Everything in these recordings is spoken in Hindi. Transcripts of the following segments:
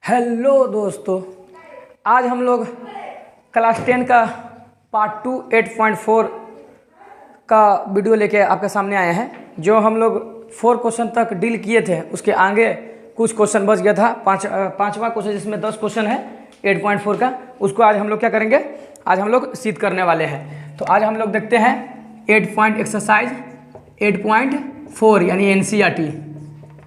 हेलो दोस्तों, आज हम लोग क्लास 10 का पार्ट 2 8.4 का वीडियो लेके आपके सामने आए हैं। जो हम लोग 4 क्वेश्चन तक डील किए थे, उसके आगे कुछ क्वेश्चन बच गया था। पांचवा क्वेश्चन जिसमें 10 क्वेश्चन है 8.4 का, उसको आज हम लोग क्या करेंगे, आज हम लोग सिद्ध करने वाले हैं। तो आज हम लोग देखते हैं 8.एक्सरसाइज 8.4 यानी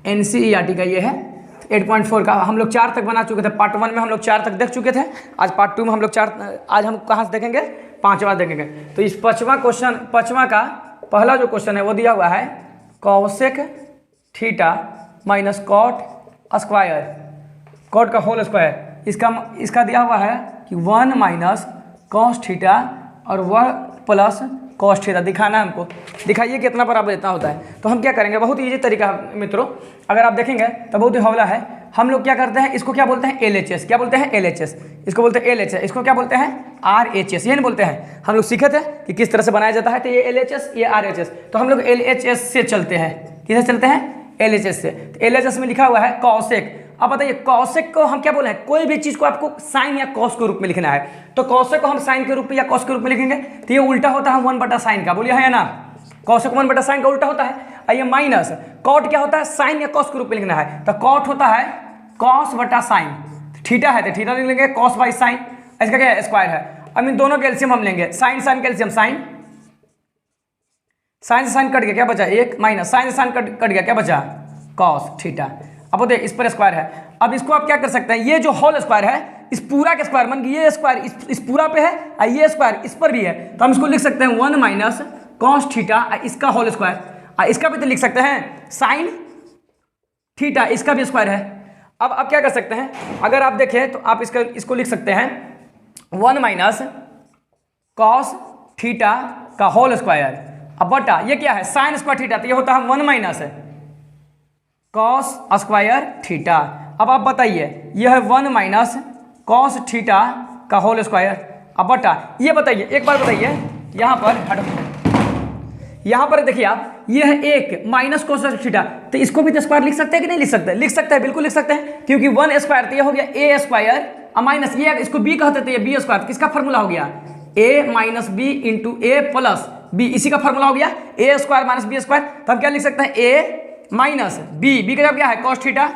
एनसीईआरटी का ये है 8.4 का। हम लोग 4 तक बना चुके थे। पार्ट 1 में हम लोग 4 तक देख चुके थे। आज पार्ट 2 में हम लोग 4, आज हम कहाँ से देखेंगे, 5वां देखेंगे। तो इस 5वां का पहला जो क्वेश्चन है वो दिया हुआ है cosec theta minus cot square, cot का होल स्क्वायर। इसका दिया हुआ है कि 1 माइनस कॉस थीटा और 1 प्लस कॉस थीटा दिखाना है हमको। दिखाइए कितना बराबर इतना होता है। तो हम क्या करेंगे, बहुत ईजी तरीका है मित्रों, अगर आप देखेंगे तो बहुत ही हौला है। हम लोग क्या करते हैं, इसको क्या बोलते हैं LHS, क्या बोलते हैं LHS, इसको बोलते हैं LHS, इसको क्या बोलते हैं RHS, ये नहीं बोलते हैं। हम लोग सीखे थे कि किस तरह से बनाया जाता है। तो ये LHS ये RHS, तो हम लोग LHS से चलते हैं। किससे चलते हैं, LHS से। तो LHS में लिखा हुआ है कॉसेक। अब बताइए कॉसेक को हम क्या बोले हैं, कोई भी चीज को आपको साइन या कॉस के रूप में लिखना है। तो कॉसेक को हम साइन के रूप में या कॉस के रूप में लिखेंगे तो ये उल्टा होता है 1/sin का। बोलिए है या ना, कॉसेक 1/sin का उल्टा होता है। ये माइनस कॉट क्या होता है, साइन या कॉस के रूप में लिखना है। तो कॉट होता है कॉस बटा साइन। थीटा है तो थीटा लिख लेंगे कॉस बाई साइन। इसका क्या है, स्क्वायर है। अब इन दोनों के एलसीएम हम लेंगे, साइन साइन का एलसीएम साइन, साइन से साइन कट गया क्या बचा 1, माइनस साइन से साइन कट गया क्या बचा कॉस थीटा। अब बोलते इस पर स्क्वायर है। अब इसको आप क्या कर सकते हैं, ये जो होल स्क्वायर है इस पूरा के स्क्वायर, मान ये स्क्वायर इस पूरा पे है और ये स्क्वायर इस पर भी है, तो हम इसको लिख सकते हैं 1 माइनस कॉस थीटा, इसका होल स्क्वायर। इसका भी तो लिख सकते हैं साइन थीटा, इसका भी स्क्वायर है। अब आप क्या कर सकते हैं, अगर आप देखें तो आप इसको लिख सकते हैं 1 माइनस कॉस थीटा का होल स्क्वायर। अब बटा ये क्या है, साइन स्क्वायर थीटा, तो ये होता है 1 माइनस कॉस स्क्वायर थीटा। अब आप बताइए ये है 1 माइनस कॉस थीटा का होल स्क्वायर। अब बटा ये बताइए, एक बार बताइए यहाँ पर देखिए आप, ये है 1 माइनस कॉस थीटा, तो इसको भी तो स्क्वायर लिख सकते हैं कि नहीं लिख सकते, लिख सकते हैं, बिल्कुल लिख सकते हैं। क्योंकि 1 स्क्वायर तो ये हो गया a स्क्वायर माइनस ये, इसको b कहते थे, ये b स्क्वायर, किसका फॉर्मूला हो गया a minus B into a plus b, इसी का फॉर्मूला हो गया a square minus B square. तो हम क्या लिख सकते हैं a माइनस बी का जगह क्या है cos theta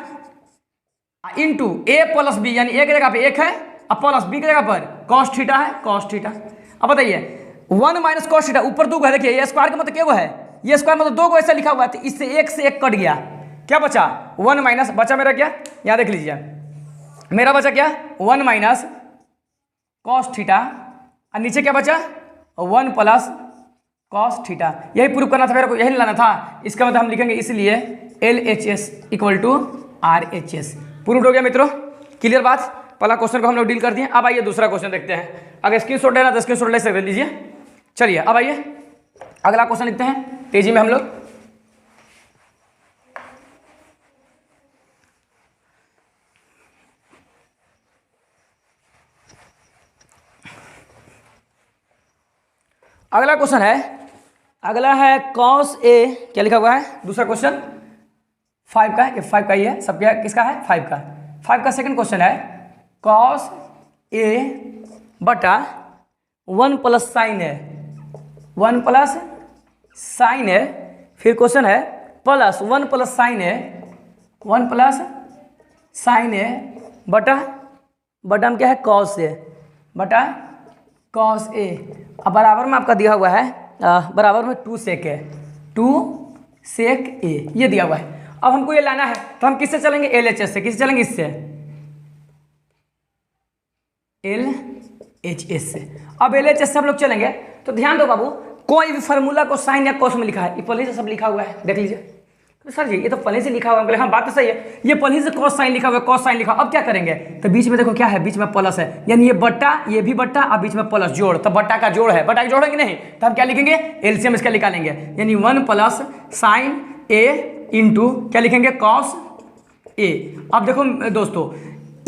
into a plus B, यानी ए की जगह पे 1 है और प्लस बी की जगह पर कॉस थीटा है, कॉस थीटा। अब बताइए 1 माइनस कॉस थीटा, ऊपर 2 है, देखिए ये स्क्वायर का मतलब क्या है, ये स्क्वायर मतलब 2 ऐसा लिखा हुआ है, तो इससे 1 से 1 कट गया, क्या बचा 1 माइनस, बचा मेरा क्या, यहाँ देख लीजिए मेरा बचा क्या 1 माइनस कॉस थीटा और नीचे क्या बचा 1 प्लस कॉस थीटा। यही प्रूव करना था मेरे को, यही लाना था। इसका मतलब हम लिखेंगे इसलिए LHS equal to RHS। Prove हो गया मित्रों, क्लियर बात। पहला क्वेश्चन को हम लोग डील कर दिए। अब आइए दूसरा क्वेश्चन देखते हैं। अगर स्क्रीनशॉट लेना तो स्क्रीनशॉट ले सकते लीजिए। चलिए अब आइए अगला क्वेश्चन लिखते हैं तेजी में हम लोग। अगला क्वेश्चन है, अगला है कॉस ए, क्या लिखा हुआ है दूसरा क्वेश्चन 5 का, ये 5 का ही है, सब क्या किसका है 5 का। 5 का सेकंड क्वेश्चन है कॉस ए बटा 1 प्लस साइन है, 1 प्लस साइन है। फिर क्वेश्चन है प्लस 1 प्लस साइन है, 1 प्लस साइन है बटा हम क्या है कॉस ए, बटा कॉस ए। अब बराबर में आपका दिया हुआ है बराबर में 2 सेक है, 2 सेक ए ये दिया हुआ है। अब हमको ये लाना है तो हम किससे चलेंगे, LHS से। किससे चलेंगे, इससे LHS से। अब LHS से हम लोग चलेंगे तो ध्यान दो बाबू, कोई भी फार्मूला को साइन या कॉस में लिखा है, ये पहले से सब लिखा हुआ है, देख लीजिए। तो सर जी ये तो पहले से लिखा हुआ है, हाँ बात तो सही है, ये पहले से कॉस साइन लिखा हुआ है, कॉस साइन लिखा। अब क्या करेंगे, तो बीच में देखो क्या है, बीच में प्लस है, यानी ये बट्टा ये भी बट्टा और बीच में प्लस जोड़, तो बट्टा का जोड़ है, बट्टा का जोड़ है कि नहीं, तो हम क्या लिखेंगे एलसीएम इसका निकालेंगे, यानी 1 प्लस साइन ए इंटू क्या लिखेंगे कॉस ए। अब देखो दोस्तों,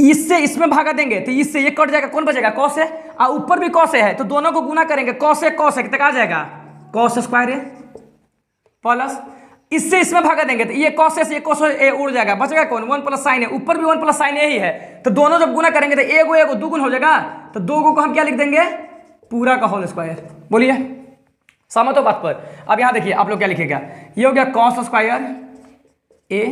इससे इसमें भागा देंगे तो इससे ये कट जाएगा, कौन बचेगा कॉस है, और ऊपर भी कॉस है, तो दोनों को गुना करेंगे, कॉस है तक आ जाएगा कॉस स्क्वायर है प्लस इससे इसमें भागा देंगे तो ये कॉस ए ये उड़ जाएगा, बचेगा कौन, 1 प्लस साइन ए, ऊपर भी 1 प्लस साइन ए ही है, तो दोनों जब गुना करेंगे तो एगो दुगुन हो जाएगा, तो 2 को हम क्या लिख देंगे, पूरा का होल स्क्वायर। बोलिए सहमत हो बात पर। अब यहाँ देखिए आप लोग क्या लिखेगा, ये हो गया कॉस स्क्वायर ए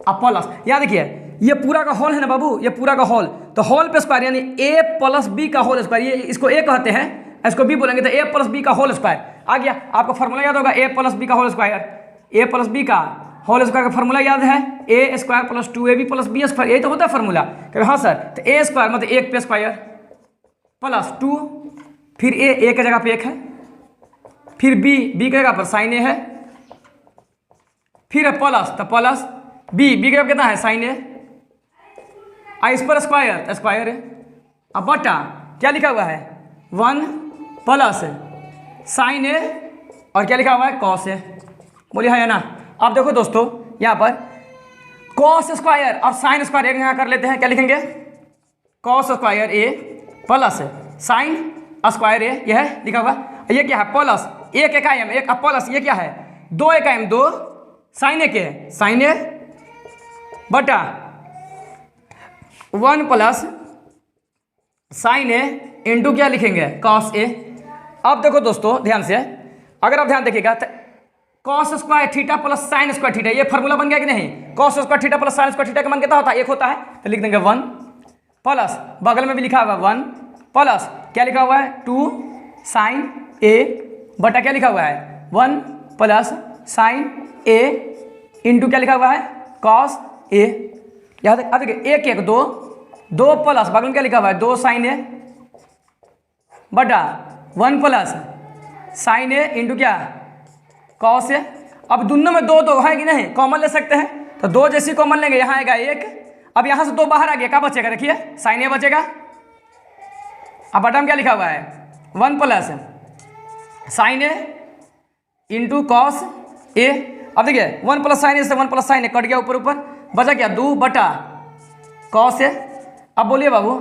प्लस, यहाँ देखिए ये पूरा का होल है ना बाबू, ये पूरा का होल, तो होल पे स्क्वायर यानी ए प्लस बी का होल स्क्वायर, ये इसको ए कहते हैं, इसको बी बोलेंगे तो ए प्लस बी का होल स्क्वायर आ गया। आपको फॉर्मूला याद होगा ए प्लस बी का whole square, A plus B का होल स्क्वायर का फॉर्मूला याद है, ए स्क्वायर प्लस 2ab प्लस बी स्क्वायर, यही तो होता है फॉर्मूला। कहे हाँ सर, तो ए स्क्वायर मतलब 1 पे स्क्वायर प्लस 2, फिर ए के जगह पे 1 है, फिर बी की जगह पर साइन ए है, फिर है प्लस, तो प्लस बी की जगह कितना है साइन ए, इस पर स्क्वायर है, अब बटा क्या लिखा हुआ है 1 प्लस साइन ए और क्या लिखा हुआ है कॉस ए। बोलिए है ना। अब देखो दोस्तों यहाँ पर कॉस स्क्वायर और साइन स्क्वायर एक यहाँ कर लेते हैं, क्या लिखेंगे cos square A plus sine square ए, यह लिखा हुआ, ये क्या है प्लस 1 एकाएम 1 प्लस ये क्या है 2 एकाएम 2 साइन ए के साइन ए बटा 1 प्लस साइन ए इंटू क्या लिखेंगे कॉस ए। अब देखो दोस्तों ध्यान से, अगर आप ध्यान देखिएगा तो cos square theta plus sine square theta, ये फॉर्मूला बन गया कि नहीं, cos square theta plus sine square theta का मान कितना होता है 1 होता है, तो लिख देंगे 1 प्लस बगल में भी लिखा हुआ 1 प्लस क्या लिखा हुआ है 2 साइन ए बटा क्या लिखा हुआ है 1 प्लस साइन ए इंटू क्या लिखा हुआ है कॉस ए। यहाँ देखिए 1 1 2 प्लस बगल में क्या लिखा हुआ है 2 साइन ए बटा 1 प्लस साइन ए इंटू क्या कॉस ए। अब दोनों में 2 है कि नहीं, कॉमन ले सकते हैं, तो 2 जैसी कॉमन लेंगे, यहाँ आएगा 1, अब यहाँ से 2 बाहर आ गया, क्या बचेगा देखिए साइन ए बचेगा, अब बटा में क्या लिखा हुआ है 1 plus sine A into cos A. अब देखिए 1 प्लस साइन ए से 1 प्लस साइन ए कट गया ऊपर ऊपर, बचा क्या 2 बटा कॉस ए। अब बोलिए बाबू,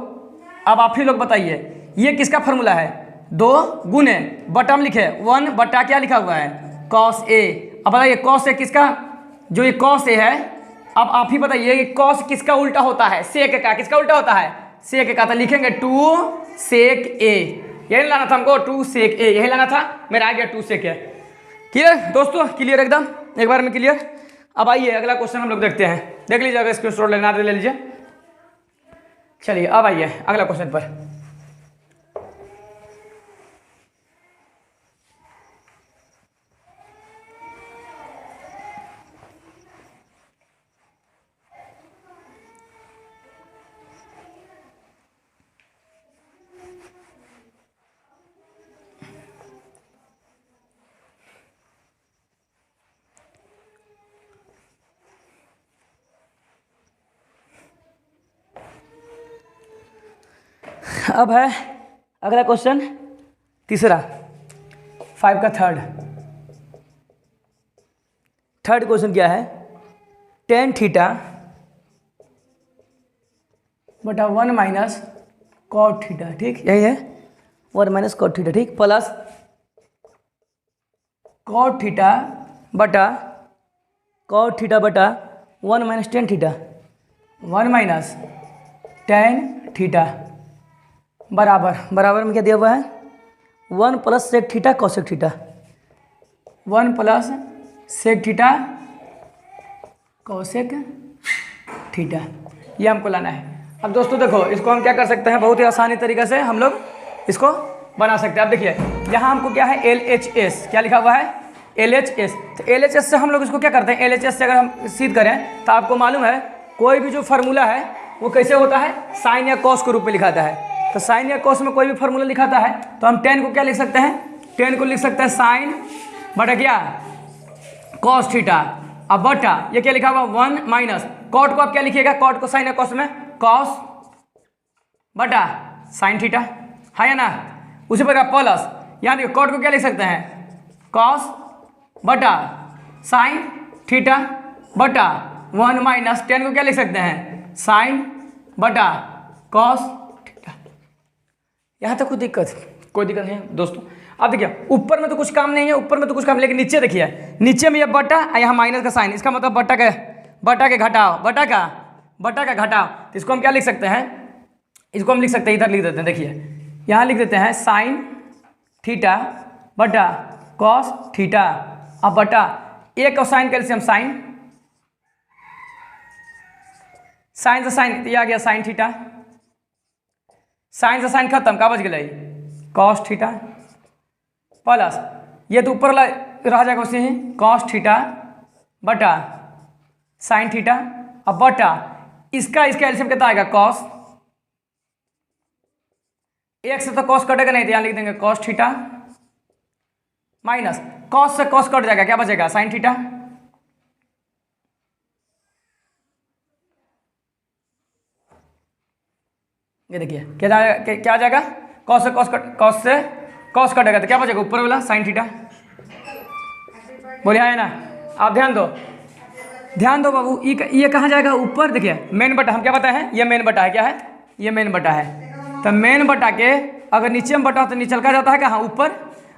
अब आप ही लोग बताइए ये किसका फॉर्मूला है, 2 गुने बटा में लिखे 1 बटा क्या लिखा हुआ है कॉस ए। अब बताइए कॉस ए किसका, जो ये कॉस ए है, अब आप ही बताइए कि कॉस किसका उल्टा होता है, सेक का, किसका उल्टा होता है सेक का, तो लिखेंगे 2 सेक ए, यही लाना था हमको 2 सेक ए, यही लाना था, मेरा आ गया 2 सेक ए। क्लियर दोस्तों, क्लियर एकदम एक बार में क्लियर। अब आइए अगला क्वेश्चन हम लोग देखते हैं, देख लीजिए अगर स्क्रीनशॉट लेना तो ले लीजिए। चलिए अब आइए अगला क्वेश्चन पर। अब है अगला क्वेश्चन तीसरा 5 का थर्ड क्वेश्चन क्या है, tan थीटा बटा 1 माइनस कॉट थीटा, ठीक यही है 1 माइनस कॉट थीटा, ठीक प्लस कॉट थीटा बटा 1 minus tan theta 1 minus tan theta बराबर में क्या दिया हुआ है 1 plus sec theta cosec theta, 1 plus sec theta cosec theta, ये हमको लाना है। अब दोस्तों देखो इसको हम क्या कर सकते हैं, बहुत ही आसानी तरीके से हम लोग इसको बना सकते हैं। अब देखिए यहाँ हमको क्या है LHS, क्या लिखा हुआ है LHS, तो LHS से हम लोग इसको क्या करते हैं, LHS से अगर हम सिद्ध करें तो आपको मालूम है कोई भी जो फार्मूला है वो कैसे होता है, साइन या कॉस के रूप में लिखाता है। तो साइन या कॉस में कोई भी फार्मूला लिखाता है तो हम tan को क्या लिख सकते हैं, tan को लिख सकते हैं साइन बटा क्या कॉस थीटा, अब बटा ये क्या लिखा हुआ 1 माइनस कॉट को आप क्या लिखिएगा, कॉट को साइन या कॉस में कॉस बटा साइन थीटा है या ना, उसी प्रकार प्लस यहाँ देखिए कॉट को क्या लिख सकते हैं कॉस बटा साइन थीटा बटा 1 माइनस tan को क्या लिख सकते हैं साइन बटा कॉस। यहाँ तक कोई दिक्कत नहीं है दोस्तों। अब देखिए ऊपर में तो कुछ काम नहीं है, ऊपर में तो कुछ काम, लेकिन नीचे देखिए, नीचे में ये बटा यहाँ माइनस का साइन, इसका मतलब बटा के घटाओ, बटा का घटाओ। तो इसको हम क्या लिख सकते हैं, इसको हम लिख सकते हैं, इधर लिख देते हैं, देखिए यहाँ लिख देते हैं साइन थीटा बटा कॉस थीटा, अब बटा एक और साइन कैल्शियम साइन से साइन ये आ गया साइन थीटा, साइन से साइन खत्म, का बच गया कॉस थीटा, प्लस ये तो ऊपर वाला रह जाएगा उसे ही कॉस थीटा बटा साइन थीटा, अब बटा इसका एल्सियम कितना आएगा कॉस, एक से तो कॉस कटेगा नहीं, तो यहाँ लिख देंगे कॉस थीटा माइनस कॉस से कॉस कट जाएगा, क्या बचेगा साइन थीटा, ये देखिए क्या आ जाएगा कॉस से कॉस कटेगा तो क्या बचेगा ऊपर वाला साइन थीटा। बोलिए है ना, आप ध्यान दो बाबू, ये कहाँ जाएगा ऊपर, देखिए मेन बटा, हम क्या बताए हैं ये मेन बटा है, क्या है ये मेन बटा है, तो मेन बटा के अगर नीचे में बटा हो तो नीचल का जाता है कहाँ ऊपर,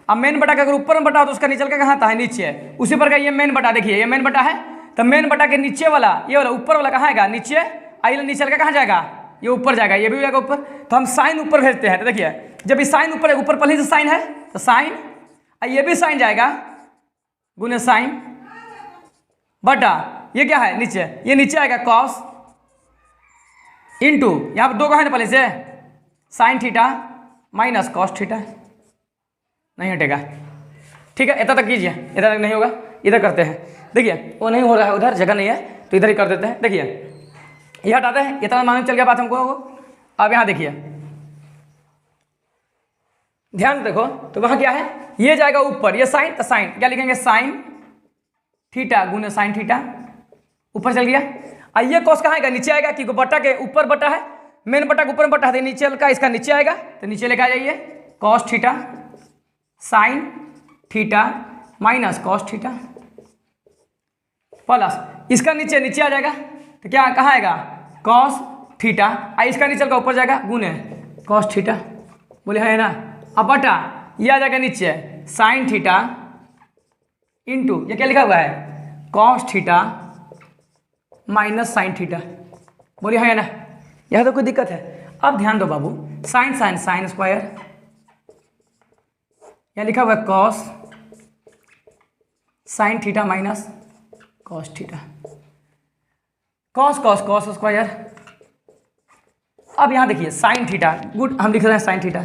अब मेन बटा के अगर ऊपर में बटा हो तो उसका नीचल का कहाँ आता है नीचे, उसी पर का ये मेन बटा, देखिए ये मेन बटा है, तो मेन बटा के नीचे वाला ये वाला ऊपर वाला कहाँ आएगा नीचे, आई नीचल का कहाँ जाएगा ये ऊपर जाएगा, ये भी जाएगा ऊपर, तो हम साइन ऊपर भेजते हैं, तो देखिए जब ये साइन ऊपर है, ऊपर पहले से साइन है तो साइन, ये भी साइन जाएगा गुने साइन बटा ये क्या है नीचे, ये नीचे आएगा कॉस इंटू यहाँ पर दो का है ना पहले से sign theta minus cos theta, नहीं हटेगा, ठीक है इतना तक कीजिए, इधर तक नहीं होगा, इधर करते हैं, देखिए वो नहीं हो रहा है, उधर जगह नहीं है तो इधर ही कर देते हैं, देखिए ये हटाते हैं, इतना मालूम चल गया बात हमको। अब यहाँ देखिए ध्यान देखो, तो वहाँ क्या है ये जाएगा ऊपर, ये साइन, तो साइन क्या लिखेंगे साइन थीटा गुने साइन थीटा, ऊपर चल गया, और ये कॉस कहाँ आएगा नीचे आएगा, क्योंकि बटा के ऊपर बटा है, मेन बटा के ऊपर बटा है, नीचे का इसका नीचे आएगा, तो नीचे लेके आ जाइए cos theta sine theta minus cos theta, plus इसका नीचे आ जाएगा, तो क्या कहाँ आएगा कॉस थीटा, इसका नीचे का ऊपर जाएगा गुने कॉस थीटा, बोले है ना, अब बटा ये आ जाएगा नीचे साइन थीटा इंटू ये क्या लिखा हुआ है cos theta minus sine theta, बोलिए है ना, यह तो कोई दिक्कत है। अब ध्यान दो बाबू, साइन स्क्वायर, यह लिखा हुआ है cos sine theta minus cos theta, cos square. अब यहाँ देखिए साइन थीटा, गुड हम लिख रहे हैं साइन थीटा,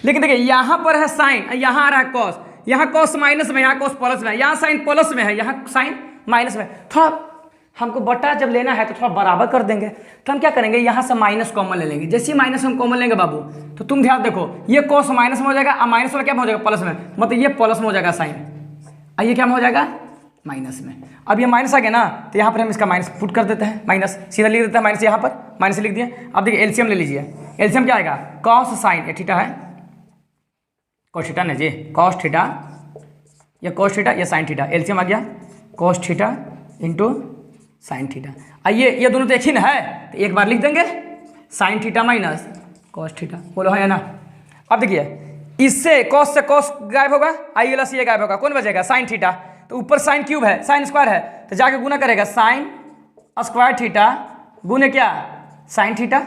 लेकिन देखिए यहाँ पर है साइन, यहाँ आ रहा है कॉस, यहाँ कॉस माइनस में, यहाँ कॉस प्लस में, यहाँ साइन प्लस में है, यहाँ साइन माइनस में, थोड़ा हमको बटा जब लेना है तो थोड़ा बराबर कर देंगे, तो हम क्या करेंगे यहाँ से माइनस कॉमन ले लेंगे, जैसे ही माइनस हम कॉमन लेंगे बाबू, तो तुम ध्यान देखो ये कॉस माइनस में हो जाएगा, और माइनस वाला क्या हो जाएगा प्लस में, मतलब ये प्लस में हो जाएगा साइन, और ये क्या में हो जाएगा माइनस में। अब ये माइनस आ गया ना, तो यहाँ पर हम इसका माइनस पुट कर देते हैं, माइनस सीधा लिख देते हैं, माइनस यहाँ पर माइनस लिख दिए। अब देखिए एलसीएम ले लीजिए, एलसीएम क्या आएगा कॉस साइन, ये थीटा है कॉस थीटा नहीं जी, कॉस थीटा, ये कॉस थीटा, ये साइन थीटा, एलसीएम आ गया cos theta into sine theta, ये दोनों तो एक ही ना है, तो एक बार लिख देंगे sign theta minus cos theta, बोलो है ना। अब देखिए इससे कॉस गायब होगा, आई वाला सी गायब होगा, कौन बचेगा साइन थीटा, तो ऊपर साइन क्यूब है साइन स्क्वायर है, तो जाके गुना करेगा साइन स्क्वायर थीटा गुने क्या साइन थीटा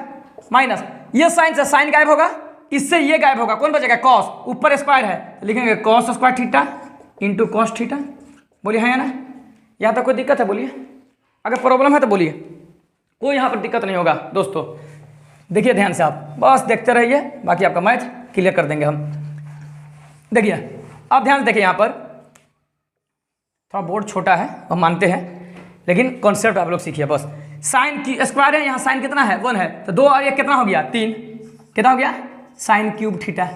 माइनस ये साइन से साइन गायब होगा, इससे ये गायब होगा, कौन बचेगा कॉस, ऊपर स्क्वायर है तो लिखेंगे cos square theta into cos theta, बोलिए है ना। यहाँ तक कोई दिक्कत है बोलिए, अगर प्रॉब्लम है तो बोलिए, कोई यहाँ पर दिक्कत नहीं होगा दोस्तों। देखिए ध्यान से आप बस देखते रहिए, बाकी आपका मैथ क्लियर कर देंगे हम। देखिए अब ध्यान से देखिए, यहाँ पर थोड़ा बोर्ड छोटा है हम मानते हैं, लेकिन कॉन्सेप्ट आप लोग सीखिए बस। साइन की स्क्वायर है, यहाँ साइन कितना है 1 है, तो 2 और 1 कितना हो गया 3, कितना हो गया sine cube theta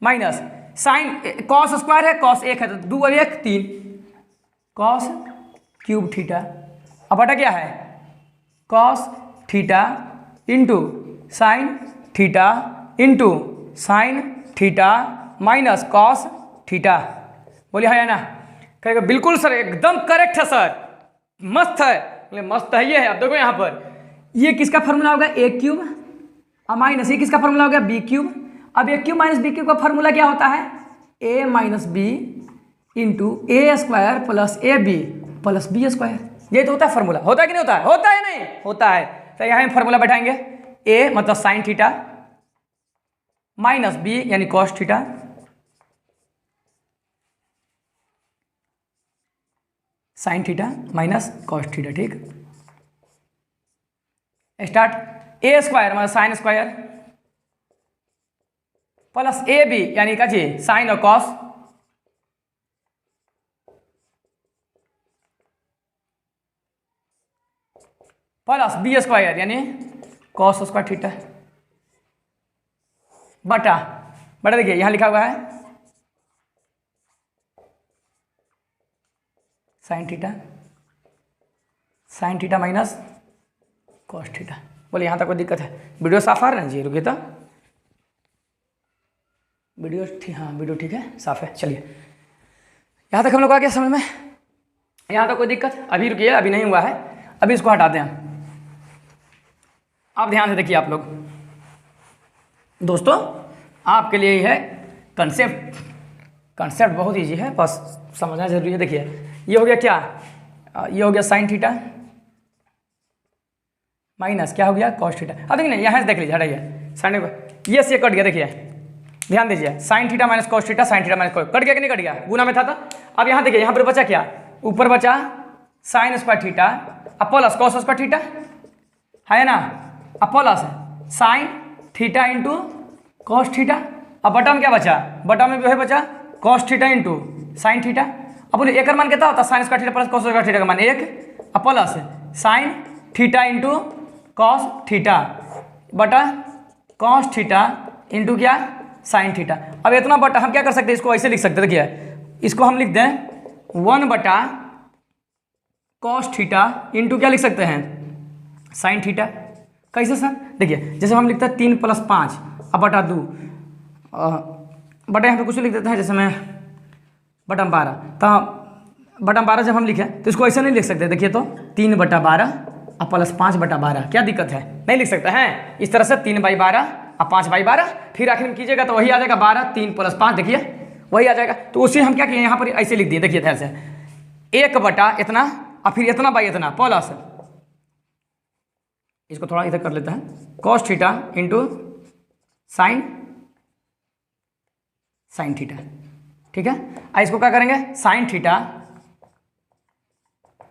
minus sine cos square है कॉस 1 है, तो 2 और 1 3 कॉस क्यूब थीटा, अब बटा क्या है cos theta into sine theta into sine theta minus cos theta, बोलिए है ना। कहेगा बिल्कुल सर एकदम करेक्ट है सर, मस्त है, बोले मस्त है ये है। अब देखो यहाँ पर ये किसका फॉर्मूला होगा ए क्यूब और माइनस ये किसका फॉर्मूला होगा बी क्यूब। अब A cube minus B cube का फॉर्मूला क्या होता है, A minus B into A square plus A B plus B square. ये तो होता है फॉर्मूला, होता है कि नहीं होता है? होता है नहीं होता है। तो यहाँ हम फॉर्मूला बैठाएंगे, ए मतलब साइन थीटा माइनस बी यानी cos theta sine theta minus cos theta. ठीक, स्टार्ट। ए स्क्वायर मतलब साइन स्क्वायर प्लस ए बी यानी का जी साइन और कॉस प्लस बी स्क्वायर यानी कॉस स्क्वायर थीटा बटा बटा देखिए यहां लिखा हुआ है sine theta minus cos theta. बोले यहाँ तक कोई दिक्कत है? वीडियो साफ आ रहा है जी? रुकिए तो वीडियो ठीक, हाँ वीडियो ठीक है, साफ है। चलिए यहाँ तक हम लोग आ गया समझ में? यहाँ तक कोई दिक्कत? अभी रुकिए, अभी नहीं हुआ है, अभी इसको हटाते हैं। आप ध्यान से देखिए आप लोग दोस्तों, आपके लिए ही है कंसेप्ट। कंसेप्ट बहुत ईजी है, बस समझना जरूरी है। देखिए ये हो गया क्या, ये हो गया साइन थीटा माइनस क्या हो गया कॉस थीटा। अब देखिए यहाँ से देख लीजिए, हटाइए साइन, ये से कट गया। देखिए ध्यान दीजिए, sign theta minus cos theta, sine theta minus cos, cut गया कि नहीं कट गया? गुना में था तो। अब यहाँ देखिए, यहाँ पर बचा क्या, ऊपर बचा साइन स्क्वायर थीटा अब प्लस कॉस स्क्वायर थीटा है ना, अब plus sine theta into cos theta. अब बटा में क्या बचा, बटा में जो है बचा cos theta into sine theta. अब बोले एक मान कितना होता है, sine square theta plus cos square theta का मान 1, अब plus sine theta into cos theta बटा कॉस थीटा इंटू क्या साइन थीटा। अब इतना बटा हम क्या कर सकते हैं, इसको ऐसे लिख सकते हैं। देखिए इसको हम लिख दें 1 बटा कॉस थीटा इंटू क्या लिख सकते हैं साइन थीटा। कैसे सर? देखिए जैसे हम लिखते हैं 3 + 5 अब बटा 2 बटा यहाँ पे कुछ लिख देते हैं, जैसे मैं बटा 12। तो बटा 12 जब हम लिखें तो इसको ऐसे नहीं लिख सकते। देखिए तो 3/12 अब प्लस 5/12, क्या दिक्कत है? नहीं लिख सकते हैं इस तरह से 3/12 अब 5/12, फिर आखिर में कीजिएगा तो वही आ जाएगा 12, 3 + 5 देखिए वही आ जाएगा। तो उसी हम क्या किए यहाँ पर ऐसे लिख दिए। देखिए ध्यान से 1 बटा इतना और फिर इतना बाई इतना प्लस, इसको थोड़ा इधर कर लेते हैं, cos theta into sine theta. ठीक है, इसको क्या करेंगे sine theta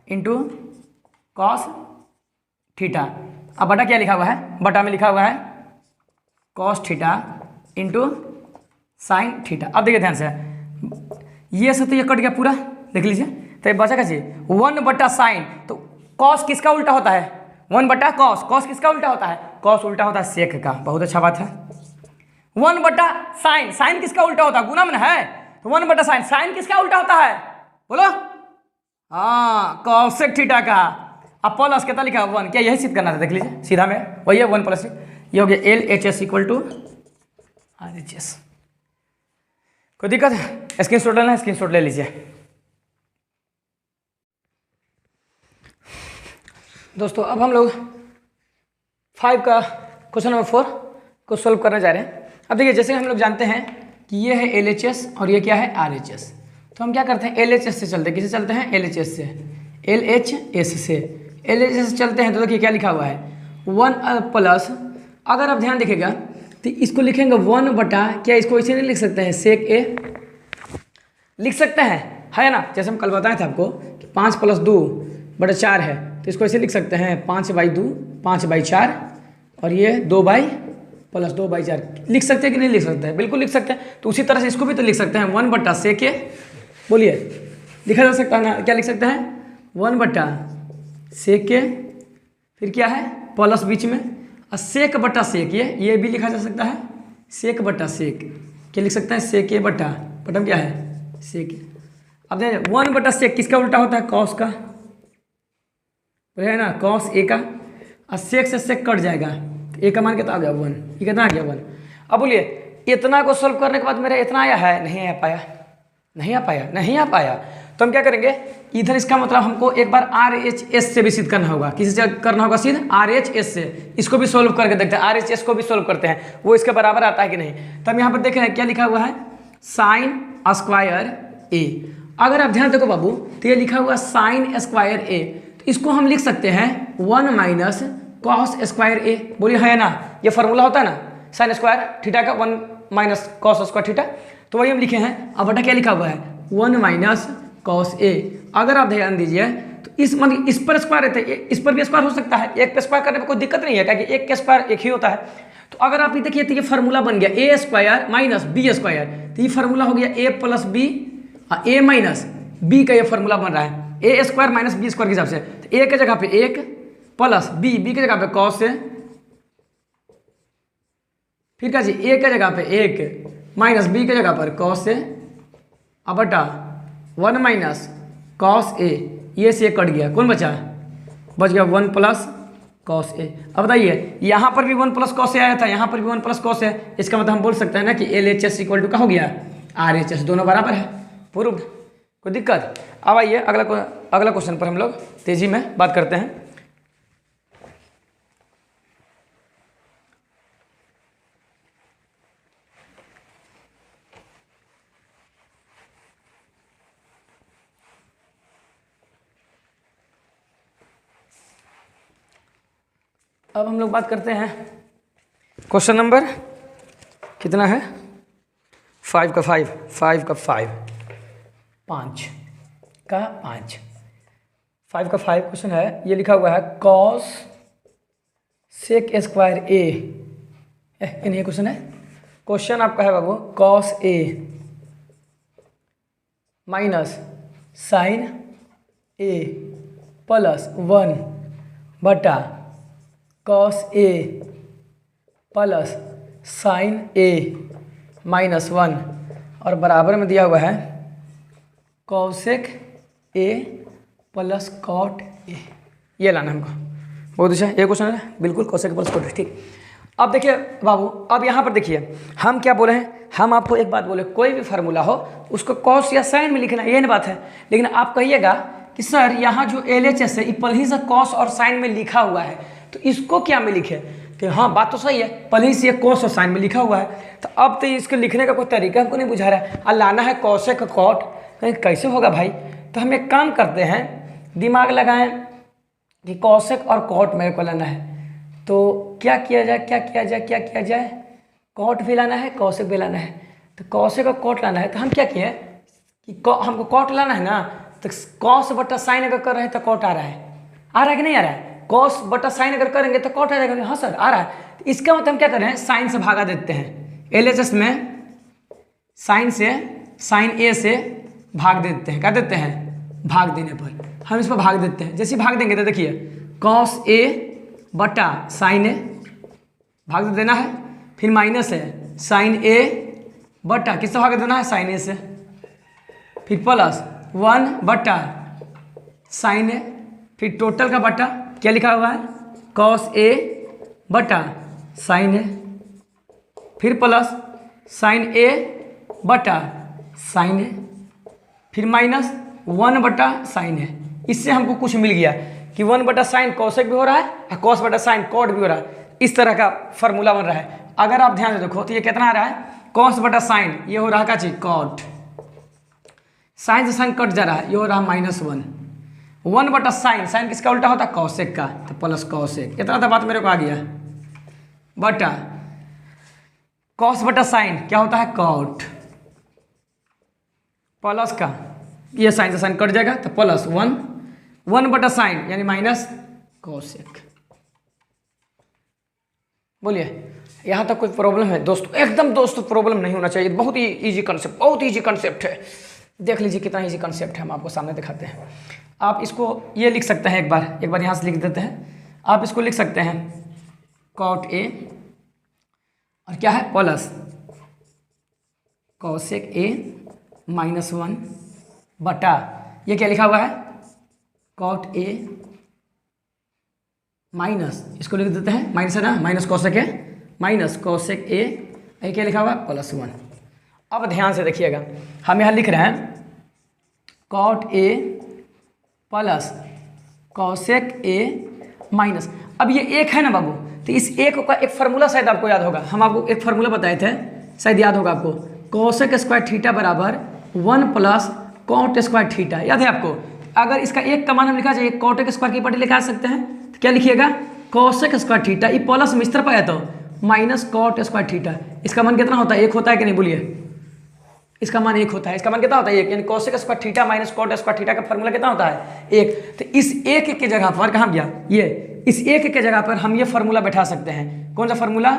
into cos theta. अब बटा क्या लिखा हुआ है, बटा में लिखा हुआ है cos theta into sine theta. अब देखिए ध्यान से, ये से तो ये कट गया पूरा, देख लीजिए। तो ये बचा कैसे 1 बटा साइन, तो कॉस किसका उल्टा होता है 1 बटा कॉस, कॉस किसका उल्टा होता है, कॉस उल्टा होता है सेक का। बहुत अच्छा बात है। 1 बटा साइन, साइन किसका उल्टा होता है, गुना में है तो 1 बटा साइन, साइन किसका उल्टा होता है बोलो, हाँ कॉसेक थीटा का। अब प्लस कितना लिखा 1, क्या यही सिद्ध करना था? देख लीजिए सीधा में वही है 1 + ये हो गया LHS = RHS। कोई दिक्कत है? स्क्रीनशॉट लेना है, स्क्रीनशॉट ले लीजिए दोस्तों। अब हम लोग 5 का क्वेश्चन नंबर 4 को सोल्व करने जा रहे हैं। अब देखिए जैसे हम लोग जानते हैं कि ये है LHS और ये क्या है RHS, तो हम क्या करते हैं LHS से चलते हैं। किसे चलते हैं? LHS से, LHS से LHS से चलते हैं। तो देखिए क्या लिखा हुआ है 1 प्लस, अगर आप ध्यान देखिएगा तो इसको लिखेंगे 1 बटा, क्या इसको ऐसे नहीं लिख सकते हैं सेक ए, लिख सकते हैं है ना। जैसे हम कल बताए थे आपको कि 5 + 2 बटा 4 है, तो इसको ऐसे लिख सकते हैं 5/2 5/4 और ये 2 + 2/4 लिख सकते हैं कि नहीं लिख सकते हैं? बिल्कुल लिख सकते हैं। तो उसी तरह से इसको भी तो लिख सकते हैं 1 बटा सेक ए, बोलिए लिखा जा सकता है ना, क्या लिख सकते हैं 1 बटा सेक ए, फिर क्या है प्लस बीच में और सेक बटा सेक, ये भी लिखा जा सकता है सेक बटा सेक, क्या लिख सकते हैं सेक ए बटा बटम क्या है सेक ए। अब देखिए 1 बटा सेक किसका उल्टा होता है कॉस का, है ना कॉस ए का, और सेक से सेक कट जाएगा, ए का मान कितना आ गया 1, ये कितना आ गया 1। अब बोलिए इतना को सोल्व करने के बाद मेरा इतना आया है, नहीं आ पाया। तो हम क्या करेंगे इधर, इसका मतलब हमको एक बार RHS से भी सिद्ध करना होगा। किसी से करना होगा सिद्ध? RHS से। इसको भी सोल्व करके देखते हैं, RHS को भी सोल्व करते हैं वो इसके बराबर आता है कि नहीं। तो हम यहाँ पर देख रहे हैं क्या लिखा हुआ है साइन स्क्वायर ए। अगर आप ध्यान देखो बाबू, तो ये लिखा हुआ साइन स्क्वायर ए, तो इसको हम लिख सकते हैं 1 माइनस कॉस स्क्वायर ए। बोलिए है ना, ये फार्मूला होता है ना साइन स्क्वायर थीटा का 1 माइनस कॉस स्क्वायर थीटा, तो वही हम लिखे हैं। अब बटा क्या लिखा हुआ है 1 माइनस कॉस ए। अगर आप ध्यान दीजिए तो इस मतलब इस पर स्क्वायर रहता है, इस पर भी स्क्वायर हो सकता है, एक पे स्क्वायर करने में कोई दिक्कत नहीं है, क्या कि एक का स्क्वायर एक ही होता है। तो अगर आप ये देखिए तो ये फार्मूला बन गया ए स्क्वायर माइनस बी स्क्वायर, तो ये फार्मूला हो गया ए plus B, A minus B का ये फार्मूला बन रहा है ए स्क्वायर माइनस बी स्क्वायर के हिसाब से। तो ए के जगह पे एक प्लस बी, बी के जगह पे कॉस है, फिर क्या जी ए के जगह पे एक माइनस बी के जगह पर कॉस है, अब बटा 1 माइनस कॉस ए, ये से कट गया, कौन बचा, बच गया 1 प्लस कॉस ए। अब बताइए यहाँ पर भी 1 प्लस कॉस ए आया था, यहाँ पर भी 1 प्लस कॉस है, इसका मतलब हम बोल सकते हैं ना कि LHS इक्वल टू क्या हो गया RHS, दोनों बराबर है, प्रूव्ड, कोई दिक्कत। अब आइए अगला क्वेश्चन पर हम लोग तेजी में बात करते हैं। अब हम लोग बात करते हैं क्वेश्चन नंबर कितना है 5 का 5 क्वेश्चन है। ये लिखा हुआ है कॉस सेक स्क्वायर ए, ये क्वेश्चन है। क्वेश्चन आपका है बाबू cos a minus sine a plus 1 बटा cos a plus sine a minus 1 और बराबर में दिया हुआ है cosec a plus cot a. ये लाना हमको, बहुत अच्छा ये क्वेश्चन है, बिल्कुल कॉसेक प्लस कॉट, ठीक। अब देखिए बाबू, अब यहाँ पर देखिए हम क्या बोले हैं, हम आपको एक बात बोले, कोई भी फार्मूला हो उसको कॉस या साइन में लिखना, ये ना बात है। लेकिन आप कहिएगा कि सर यहाँ जो LHS है पहले ही से कॉस और साइन में लिखा हुआ है, तो इसको क्या में लिखे, कि हाँ बात तो सही है, पहले ही से कॉस और साइन में लिखा हुआ है, तो अब तो इसको लिखने का कोई तरीका हमको नहीं बुझा रहा है, और लाना है कॉसेक का कॉट, कहीं कैसे होगा भाई। तो हम एक काम करते हैं, दिमाग लगाएं कि कॉसेक और कॉट मेरे को लाना है, तो क्या किया जाए, कॉट भी लाना है कॉसेक भी लाना है। तो कॉसेक और कॉट लाना है, तो हम क्या किए कि हमको कॉट लाना है ना, तो कॉस बटा साइन अगर कर रहे हैं तो कॉट आ रहा है कि नहीं आ रहा है, कॉस बटा साइन अगर करेंगे तो कॉट आ जाएगा, हाँ सर आ रहा है। तो इसका मतलब हम क्या कर रहे हैं, साइन से भागा देते हैं, LHS में साइन से साइन ए से भाग देते हैं, क्या देते हैं, भाग देने पर हम इस पर भाग देते हैं। जैसे भाग देंगे तो देखिए कॉस ए बटा साइन ए भाग देना है, फिर माइनस है साइन ए बटा किससे भाग देना है, साइन ए से, फिर प्लस 1 बटा साइन ए, फिर टोटल का बटा क्या लिखा हुआ है कॉस ए बटा साइन ए, फिर प्लस साइन ए बटा साइन ए, फिर माइनस 1 बटा साइन ए। इससे हमको कुछ मिल गया कि 1 बटा साइन कॉसेक भी हो रहा है और कॉस बटा साइन कॉट भी हो रहा है, इस तरह का फार्मूला बन रहा है। अगर आप ध्यान से देखो तो ये कितना आ रहा है, कॉस बटा साइन ये हो रहा है क्या चीज कॉट, साइन से साइन कट जा रहा है, ये हो रहा है -1, 1 बटा साइन, साइन किसका उल्टा होता है कॉसेक का, तो प्लस कॉसेक, इतना तो बात मेरे को आ गया, बटा कॉस बटा साइन क्या होता है कॉट, प्लस का ये साइन से साइन कट जाएगा तो प्लस 1 बटा साइन यानी माइनस कॉसेक। बोलिए यहाँ तक कोई प्रॉब्लम है दोस्तों, एकदम दोस्तों प्रॉब्लम नहीं होना चाहिए, बहुत ही इजी कंसेप्ट, बहुत ईजी कंसेप्ट है। देख लीजिए कितना इजी कंसेप्ट है, हम आपको सामने दिखाते हैं। आप इसको ये लिख सकते हैं, एक बार यहाँ से लिख देते हैं, आप इसको लिख सकते हैं कॉट ए और क्या है प्लस कॉसेक ए -1 बटा ये क्या लिखा हुआ है कॉट ए माइनस, इसको लिख देते हैं माइनस है ना, minus cosec a minus cosec ए, ये क्या लिखा हुआ है +1। अब ध्यान से देखिएगा, हम यहाँ लिख रहे हैं cot A plus cosec a minus, अब ये एक है ना बाबू, तो इस एक का एक फार्मूला शायद आपको याद होगा, हम आपको एक फार्मूला बताए थे, शायद याद होगा आपको, कोसेक स्क्वायर थीटा बराबर 1 प्लस कॉट स्क्वायर थीटा। याद है आपको? अगर इसका एक का मान हम लिखा चाहिए कॉटेक स्क्वायर की पार्टी लिखा सकते हैं, तो क्या लिखिएगा? कोसेक स्क्वायर थीटा, ये प्लस में इस तरफ आया तो माइनस कॉट स्क्वायर थीटा। इसका मान कितना होता है? 1 होता है कि नहीं? बोलिए। इसका मान 1 होता है। इसका मान कितना होता है? 1। यानी cosec square theta minus cot square theta का फॉर्मूला कितना होता है? 1। तो इस 1 के जगह पर कहाँ गया ये? इस 1 के जगह पर हम ये फॉर्मूला बैठा सकते हैं। कौन सा फॉर्मूला?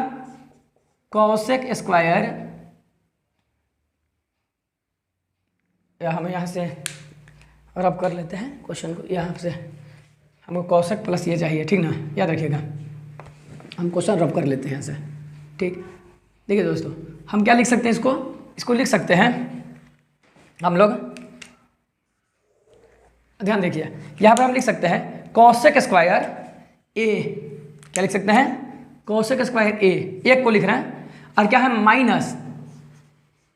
कोसेक स्क्वायर, या हम यहाँ से रब कर लेते हैं क्वेश्चन को। यहाँ से हमको कोसेक प्लस ये चाहिए, ठीक ना? याद रखिएगा, हम क्वेश्चन रब कर लेते हैं यहाँ से, ठीक। देखिए दोस्तों, हम क्या लिख सकते हैं? इसको लिख सकते हैं हम लोग, ध्यान देखिए, यहाँ पर हम लिख सकते हैं कोसेक स्क्वायर ए। क्या लिख सकते हैं? कोसेक स्क्वायर ए, एक को लिख रहे हैं, और क्या है? माइनस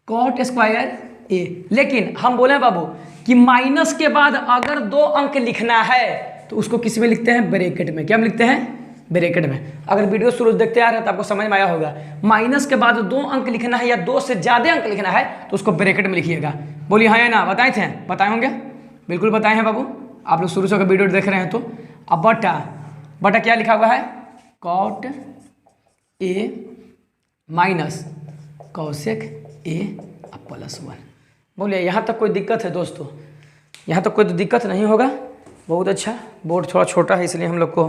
कॉट स्क्वायर ए। लेकिन हम बोले हैं बाबू कि माइनस के बाद अगर 2 अंक लिखना है तो उसको किस में लिखते हैं? ब्रैकेट में। क्या हम लिखते हैं? ब्रैकेट में। अगर वीडियो शुरू देखते आ रहे हैं तो आपको समझ में आया होगा, माइनस के बाद 2 अंक लिखना है या 2 से ज़्यादा अंक लिखना है तो उसको ब्रैकेट में लिखिएगा। बोलिए हाँ या ना? बताए थे? बताए होंगे, बिल्कुल बताए हैं बाबू। आप लोग शुरू से वीडियो देख रहे हैं तो। अब बटा क्या लिखा हुआ है? कॉट ए माइनस कोसेक ए प्लस 1। बोलिए यहाँ तक कोई दिक्कत है दोस्तों? यहाँ तक कोई तो दिक्कत नहीं होगा। बहुत अच्छा। बोर्ड थोड़ा छोटा है इसलिए हम लोग को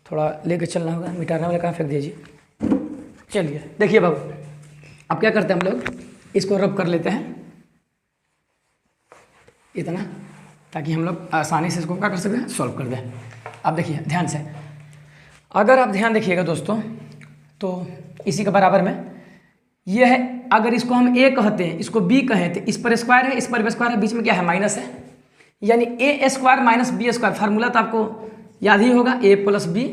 थोड़ा लेके चलना होगा। मिटाने वाला कहाँ फेंक दीजिए। चलिए देखिए बाबू, अब क्या करते हैं हम लोग? इसको रब कर लेते हैं इतना, ताकि हम लोग आसानी से इसको क्या कर सकते हैं? सॉल्व कर दें। अब देखिए ध्यान से, अगर आप ध्यान देखिएगा दोस्तों, तो इसी के बराबर में ये है। अगर इसको हम ए कहते हैं, इसको बी कहें, तो इस पर स्क्वायर है, इस पर भी स्क्वायर है, बीच में क्या है? माइनस है। यानी A square minus B square. Formula तो आपको याद ही होगा, A plus B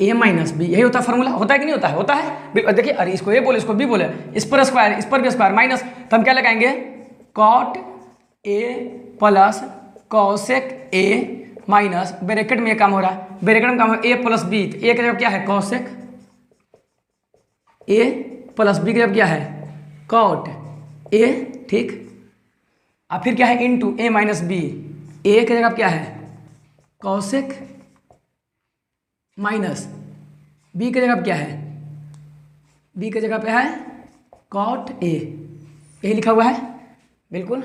A minus B, यही होता है फार्मूला। होता है कि नहीं होता है? होता है। देखिए, अरे इसको ए बोले, इसको बी बोले, इस पर स्क्वायर, इस पर भी स्क्वायर, माइनस, तो हम क्या लगाएंगे? कॉट ए प्लस कोसेक ए माइनस, ब्रैकेट में ये काम हो रहा है, ब्रैकेट में काम हो ए प्लस बी। तो ए का जब क्या है? कोसेक ए प्लस बी का जब क्या है? कॉट ए, ठीक। और फिर क्या है? इनटू ए माइनस बी। ए की जगह क्या है? कोसेक माइनस बी की जगह क्या है? बी की जगह पे है कॉट ए। यही लिखा हुआ है, बिल्कुल।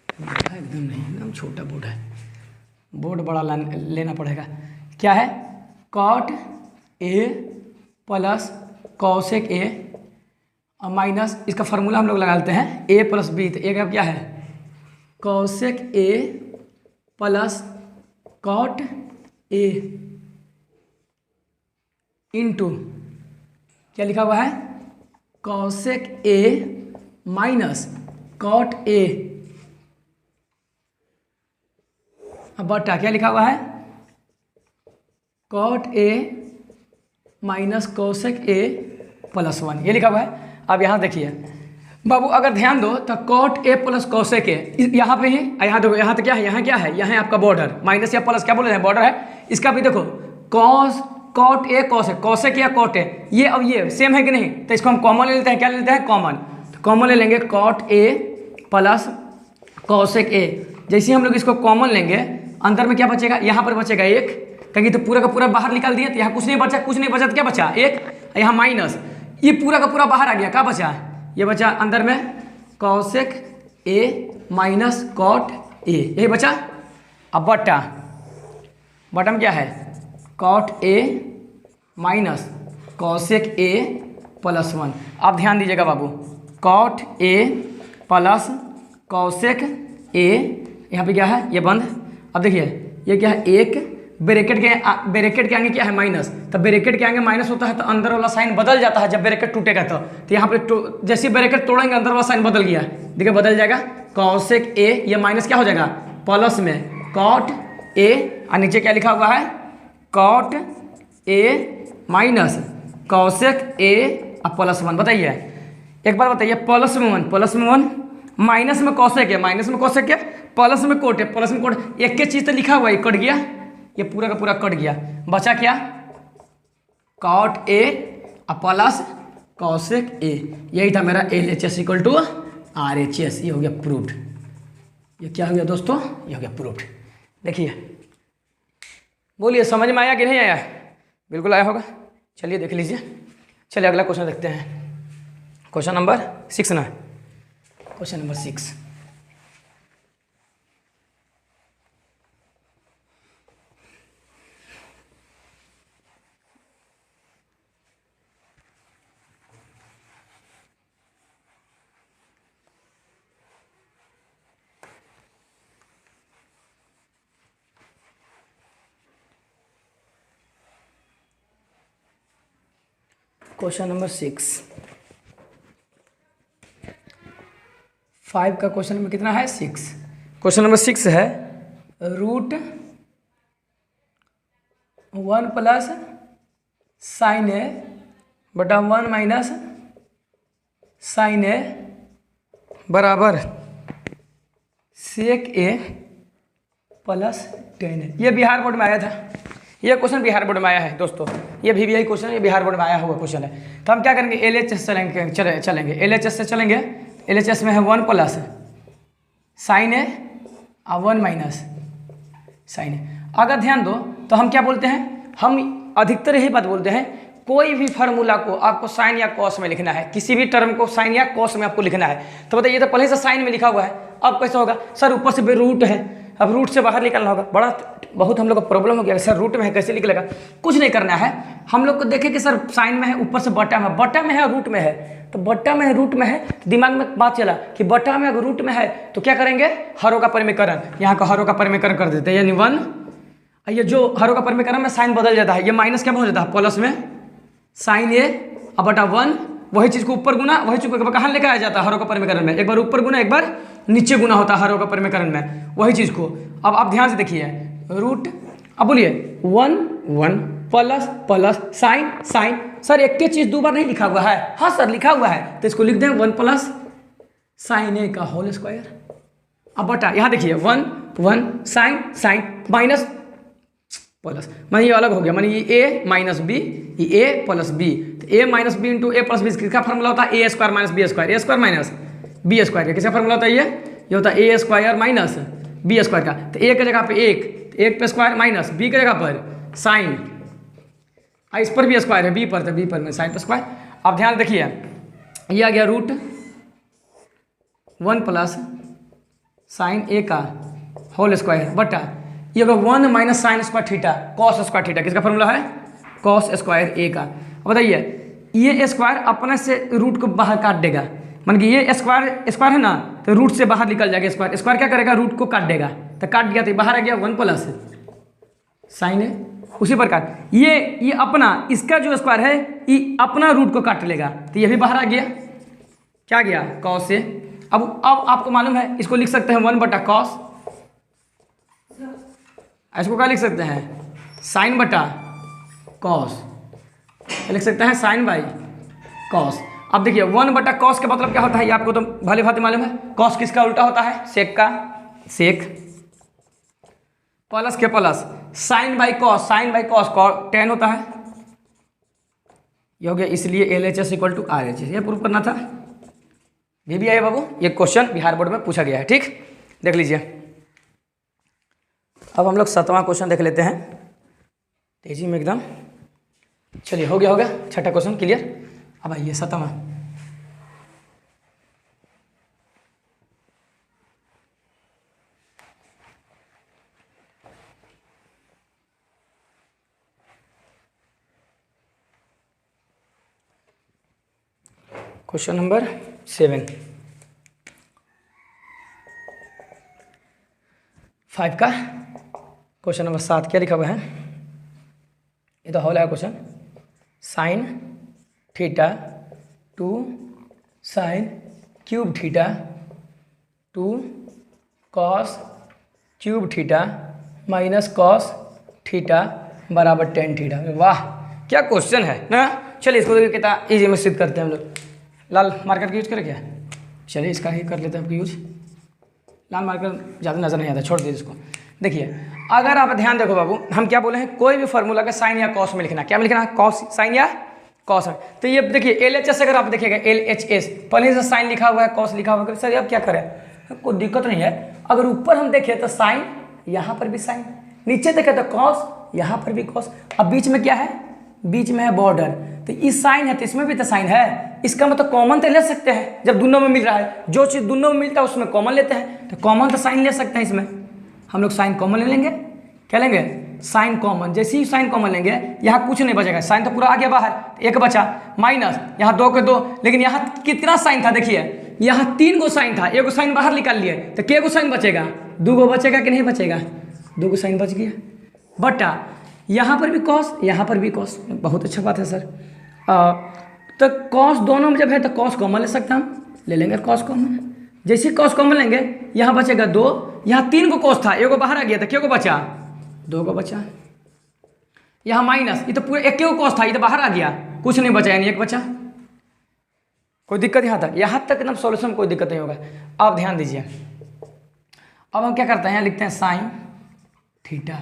एकदम नहीं, एकदम छोटा बोर्ड है, बोर्ड बड़ा लेना पड़ेगा। क्या है? कॉट ए प्लस कोसेक ए माइनस, इसका फार्मूला हम लोग लगा लेते हैं, ए प्लस बी। तो ए का क्या है? Cosec A plus cot a into क्या लिखा हुआ है? Cosec A minus cot a बटा क्या लिखा हुआ है? कॉट ए माइनस कोसेक ए प्लस 1, ये लिखा हुआ है। अब यहाँ देखिए बाबू, अगर ध्यान दो तो कॉट ए प्लस कोसेक ए यहाँ पे ही, यहाँ देखो, यहाँ तो क्या है? यहाँ क्या है? यहाँ है आपका बॉर्डर, माइनस या प्लस क्या बोल रहे हैं? बॉर्डर है। इसका भी देखो, कॉट ए कोसेक, कोसेक या कॉट ए, ये अब ये सेम है कि नहीं? तो इसको हम कॉमन ले लेते हैं। क्या ले लेते हैं? कॉमन। तो कॉमन ले लेंगे cot A plus cosec a. जैसे हम लोग इसको कॉमन लेंगे, अंदर में क्या बचेगा? यहाँ पर बचेगा 1, क्योंकि तो पूरा का पूरा बाहर निकाल दिया, तो यहाँ कुछ नहीं बचा, कुछ नहीं बचा तो क्या बचा? 1। यहाँ माइनस, ये पूरा का पूरा बाहर आ गया, क्या बचा? ये बचा अंदर में cosec A minus cot A, यही बचा। अब बटा में क्या है? कॉट ए माइनस कोसेक ए प्लस 1। अब ध्यान दीजिएगा बाबू, कॉट ए प्लस कोसेक ए, यहाँ पे क्या है? ये बंद। अब देखिए ये क्या है? एक ब्रैकेट के आगे क्या है? माइनस। तो ब्रैकेट के आगे माइनस होता है तो अंदर वाला साइन बदल जाता है जब ब्रैकेट टूटेगा। तो यहाँ पे जैसे ब्रैकेट तोड़ेंगे अंदर वाला साइन बदल गया, देखिए बदल जाएगा। कोसेक ए, ये माइनस क्या हो जाएगा? प्लस में कॉट ए, और नीचे क्या लिखा हुआ है? कॉट ए माइनस कोसेक ए प्लस 1। बताइए एक बार बताइए, प्लस में 1, प्लस में 1, माइनस में कोसेक है, माइनस में कोसेक है, प्लस में कोट है, प्लस में कोट। एक के चीज़ तो लिखा हुआ है, कट गया, ये पूरा का पूरा कट गया। बचा क्या? Cot A plus cosec a, यही था मेरा LHS इक्वल टू RHS। ये हो गया प्रूव्ड। ये क्या हो गया दोस्तों? ये हो गया प्रूव्ड। देखिए, बोलिए समझ में आया कि नहीं आया? बिल्कुल आया होगा। चलिए देख लीजिए। चलिए अगला क्वेश्चन देखते हैं। क्वेश्चन नंबर 6 ना, क्वेश्चन नंबर 6। क्वेश्चन नंबर 6, 5 का क्वेश्चन नंबर कितना है? 6। क्वेश्चन नंबर 6 है रूट 1 प्लस साइन ए बटा 1 माइनस साइन ए बराबर सेक ए प्लस 10 ए। ये बिहार बोर्ड में आया था। ये क्वेश्चन बिहार बोर्ड में आया है दोस्तों। ये VBI क्वेश्चन, ये बिहार बोर्ड में आया हुआ क्वेश्चन है। तो हम क्या करेंगे? LHS चलेंगे LHS से चलेंगे। LHS में है 1 प्लस साइन ए और 1 माइनस साइन ए। अगर ध्यान दो तो हम क्या बोलते हैं? हम अधिकतर यही बात बोलते हैं, कोई भी फार्मूला को आपको साइन या कॉस में लिखना है, किसी भी टर्म को साइन या कॉस में आपको लिखना है। तो बताइए, तो पहले से साइन में लिखा हुआ है, अब कैसे होगा? सर ऊपर से रूट है, अब रूट से बाहर निकालना होगा। बहुत हम लोग को प्रॉब्लम हो गया, सर रूट में है कैसे निकलेगा? कुछ नहीं करना है, हम लोग को देखें कि सर साइन में है, ऊपर से बटा में है और रूट में है। तो बटा में है, रूट में है, तो दिमाग में बात चला कि बटा में अगर रूट में है तो क्या करेंगे? हरों का परिमीकरण, यहाँ का हरों का परिमीकरण कर देते हैं, यानी 1। ये जो हरों का परिमीकरण में साइन बदल जाता है, ये माइनस क्या हो जाता है? प्लस में साइन ए और बटा 1। वही चीज़ को ऊपर गुना, वही चीज़ को कहाँ लेकर आया जाता है? हरों का परिमीकरण में। एक बार ऊपर गुना, एक बार नीचे गुना होता है हरों का परिमीकरण में, वही चीज़ को। अब आप ध्यान से देखिए, रूट, अब बोलिए 1 plus plus sine sine. Sir एक ही चीज़ 2 बार नहीं लिखा हुआ है? हाँ सर लिखा हुआ है, तो इसको लिख दें 1 प्लस साइन ए का होल स्क्वायर। अब बटा, यहाँ देखिए 1 साइन साइन माइनस प्लस, मानी ये अलग हो गया, मानी ये a माइनस बी, ये a प्लस बी। तो a minus B into a plus b किसका फॉर्मूला होता है? ए square minus B square, a square minus B square. किसका फॉर्मूला होता है? ये होता है ए स्क्वायर माइनस बी स्क्वायर का। तो ए की जगह पे 1 पे स्क्वायर माइनस बी की जगह पर साइन, इस पर भी स्क्वायर है, बी पर, तो बी पर में साइन पर स्क्वायर। अब ध्यान देखिए, ये आ गया रूट 1 प्लस साइन ए का होल स्क्वायर बटा ये होगा 1 minus sine square theta cos square theta. किसका फॉर्मूला है? कॉस स्क्वायर ए का। अब बताइए, ये स्क्वायर अपने से रूट को बाहर काट देगा, मान कि ये स्क्वायर है ना, तो रूट से बाहर निकल जाएगा। स्क्वायर क्या करेगा? रूट को काट देगा, तो काट गया तो बाहर आ गया 1 प्लस साइन ए। उसी प्रकार ये अपना, इसका जो स्क्वायर है ये अपना रूट को काट लेगा, तो ये भी बाहर आ गया। क्या गया? Cos A. अब आपको मालूम है, इसको लिख सकते हैं 1 बटा कॉस, इसको क्या लिख सकते हैं? साइन बटा कॉस, लिख सकते हैं साइन बाई कॉस। अब देखिए 1 बटा कॉस का मतलब क्या होता है? ये आपको तो भले भांति मालूम है। कॉस किसका उल्टा होता है? सेक का सेक, प्लस के plus, sine by cos, sine by cos 10 होता है। ये हो गया, इसलिए LHS इक्वल टू RHS। ये प्रूव करना था। भी आया बाबू, ये क्वेश्चन बिहार बोर्ड में पूछा गया है। ठीक, देख लीजिए। अब हम लोग 7वां क्वेश्चन देख लेते हैं तेजी में एकदम। चलिए, हो गया छठा क्वेश्चन क्लियर। अब आइए 7वां। क्वेश्चन नंबर 7, 5 का क्वेश्चन नंबर 7 क्या लिखा हुआ है? ये तो होल है question. Sine theta 2 sine cube theta 2 cos cube theta minus cos theta बराबर 10 थीटा। वाह, क्या क्वेश्चन है ना। चलिए इसको कितना ईजी में सिद्ध करते हैं हम लोग। लाल मार्कर का यूज करें क्या? चलिए इसका ही कर लेते हैं आपका यूज। लाल मार्कर ज़्यादा नज़र नहीं आता, छोड़ दीजिए इसको। देखिए, अगर आप ध्यान देखो बाबू, हम क्या बोले हैं? कोई भी फार्मूला का साइन या कॉस में लिखना। क्या में लिखना है? कॉस साइन या कॉस है। तो ये देखिए LHS अगर आप देखिएगा LHS पहले से साइन लिखा हुआ है, कॉस लिखा हुआ है, सर अब क्या करें, कोई दिक्कत नहीं है। अगर ऊपर हम देखें तो साइन, यहाँ पर भी साइन, नीचे देखें तो कॉस, यहाँ पर भी कॉस, अब बीच में क्या है, बीच में है बॉर्डर, तो इस साइन है तो इसमें भी तो साइन है, इसका मतलब कॉमन तो ले सकते हैं। जब दोनों में मिल रहा है, जो चीज़ दोनों में मिलता है उसमें कॉमन लेते हैं, तो कॉमन तो साइन ले सकते हैं। इसमें हम लोग साइन कॉमन ले लेंगे, क्या लेंगे, साइन कॉमन। जैसे ही साइन कॉमन लेंगे यहाँ कुछ नहीं बचेगा, साइन तो पूरा आ गया बाहर, एक बचा माइनस, यहाँ 2 के 2, लेकिन यहाँ कितना साइन था देखिए, यहाँ 3 गो साइन था, 1 गो साइन बाहर निकाल लिए तो क्या गो साइन बचेगा, 2 गो बचेगा कि नहीं बचेगा, 2 गो साइन बच गया। बटा यहाँ पर भी कॉस, यहाँ पर भी कॉस, बहुत अच्छा बात है सर। तो कॉस दोनों में जब है तो कॉस कॉमन ले सकते हैं, हम ले लेंगे कॉस कॉमन। जैसे कॉस कॉमन लेंगे यहाँ बचेगा 2, यहाँ 3 गो कॉस था, 1 गो बाहर आ गया था, क्या गो बचा, 2 गो बचा। यहाँ माइनस, ये तो पूरा 1 गो कॉस था, ये तो बाहर आ गया, कुछ नहीं बचा, यानी 1 बचा। कोई दिक्कत यहाँ तक, एकदम सॉल्यूशन कोई दिक्कत नहीं होगा। आप ध्यान दीजिए, अब हम क्या करते हैं, यहाँ लिखते हैं साइन थीटा।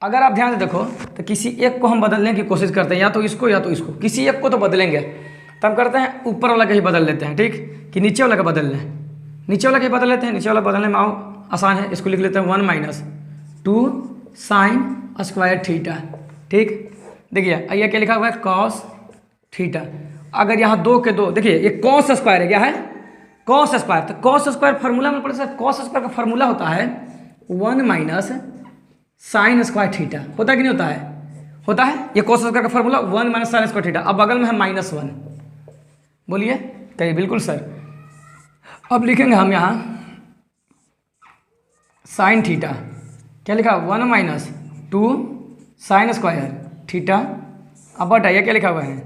अगर आप ध्यान से देखो तो किसी एक को हम बदलने की कोशिश करते हैं, या तो इसको या तो इसको, किसी एक को तो बदलेंगे, तो हम करते हैं ऊपर वाला का ही बदल लेते हैं, ठीक, कि नीचे वाला का बदल लें, नीचे वाला का ही बदल लेते हैं। नीचे वाला बदलने में आओ आसान है, इसको लिख लेते हैं 1 माइनस 2 साइन स्क्वायर थीटा, ठीक। देखिए ये क्या लिखा हुआ है, कॉस थीटा। अगर यहाँ 2 के 2, देखिए ये कॉस स्क्वायर है, क्या है, कॉस स्क्वायर, तो कॉस स्क्वायर फार्मूला में पड़े सर, कॉस स्क्वायर का फार्मूला होता है 1 माइनस साइन स्क्वायर थीटा, होता है कि नहीं होता है, होता है। ये कॉस स्क्वायर का formula 1 minus sine square theta. अब बगल में है -1, बोलिए कहिए, बिल्कुल सर। अब लिखेंगे हम यहाँ साइन थीटा, क्या लिखा, 1 माइनस 2 साइन स्क्वायर थीटा। अब बताइए क्या लिखा हुआ है,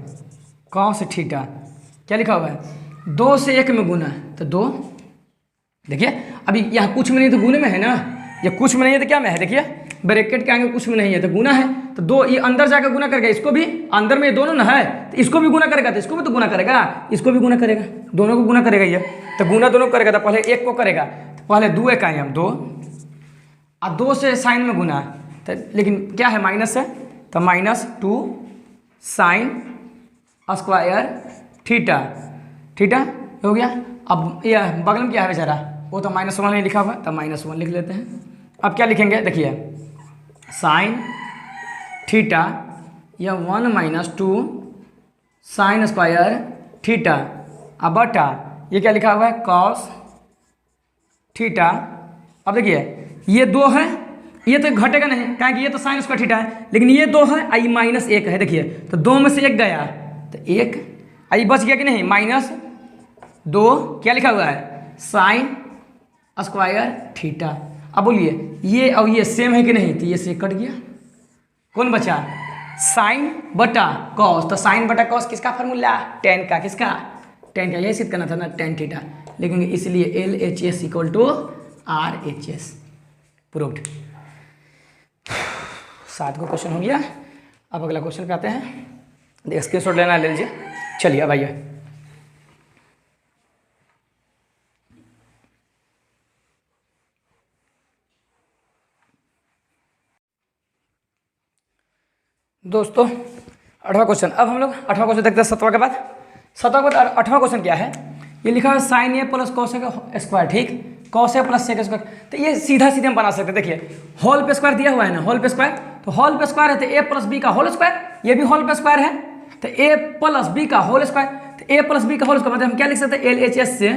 कॉस थीटा, क्या लिखा हुआ है, 2 से 1 में गुना, तो 2, देखिए अभी यहाँ कुछ में नहीं तो गुने में है ना, ये कुछ में नहीं है तो क्या में है, देखिए ब्रैकेट के आगे कुछ में नहीं है तो गुना है, तो 2 ये अंदर जाकर गुना करेगा, इसको भी अंदर में ये दोनों ना है, तो इसको भी गुना करेगा, तो इसको भी तो गुना करेगा, इसको भी गुना करेगा, दोनों को गुना करेगा ये, तो गुना दोनों करेगा, तो पहले एक को करेगा, तो पहले 2 एक आए हम 2, और 2 से साइन में गुना, तो लेकिन क्या है माइनस है, तो -2 साइन स्क्वायर थीटा, थीटा हो गया। अब ये बगल में क्या है बेचारा, वो तो -1 नहीं लिखा हुआ, तो -1 लिख लेते हैं। अब क्या लिखेंगे, देखिए साइन थीटा, या 1 माइनस 2 साइन स्क्वायर थीटा, अब बटा ये क्या लिखा हुआ है, कॉस थीटा। अब देखिए ये 2 है, ये तो घटेगा नहीं, क्या कि ये तो साइन स्क्वायर थीटा है, लेकिन ये 2 है, आई -1 है, देखिए तो 2 में से 1 गया, तो 1 आई बच गया कि नहीं, -2 क्या लिखा हुआ है, साइन स्क्वायर थीटा। अब बोलिए ये और ये सेम है कि नहीं, तो ये से कट गया, कौन बचा, साइन बटा कॉस, तो साइन बटा कॉस किसका फार्मूला, tan का, किसका, tan का, यही सिद्ध करना था ना, tan थीटा, लेकिन इसलिए LHS = RHS प्रूव्ड। 7 को क्वेश्चन हो गया। अब अगला क्वेश्चन पे आते हैं, देखिए स्क्रीनशॉट लेना ले लीजिए। चलिए अब आइए, दोस्तों 8वां क्वेश्चन। अब हम लोग 8वां क्वेश्चन देखते हैं 7वां के बाद। 7वां के बाद 8वां क्वेश्चन क्या है, ये लिखा है sign a plus cos A का स्क्वायर, ठीक, cos a plus sec square. तो ये सीधा सीधे हम बना सकते हैं, देखिए होल पे स्क्वायर दिया हुआ है ना, होल पे स्क्वायर, तो होल पे स्क्वायर है तो ए प्लस बी का होल स्क्वायर, ये भी होल पे स्क्वायर है, तो ए प्लस बी का होल स्क्वायर, तो ए प्लस बी का होल स्क्वायर मतलब हम क्या लिख सकते हैं, LHS से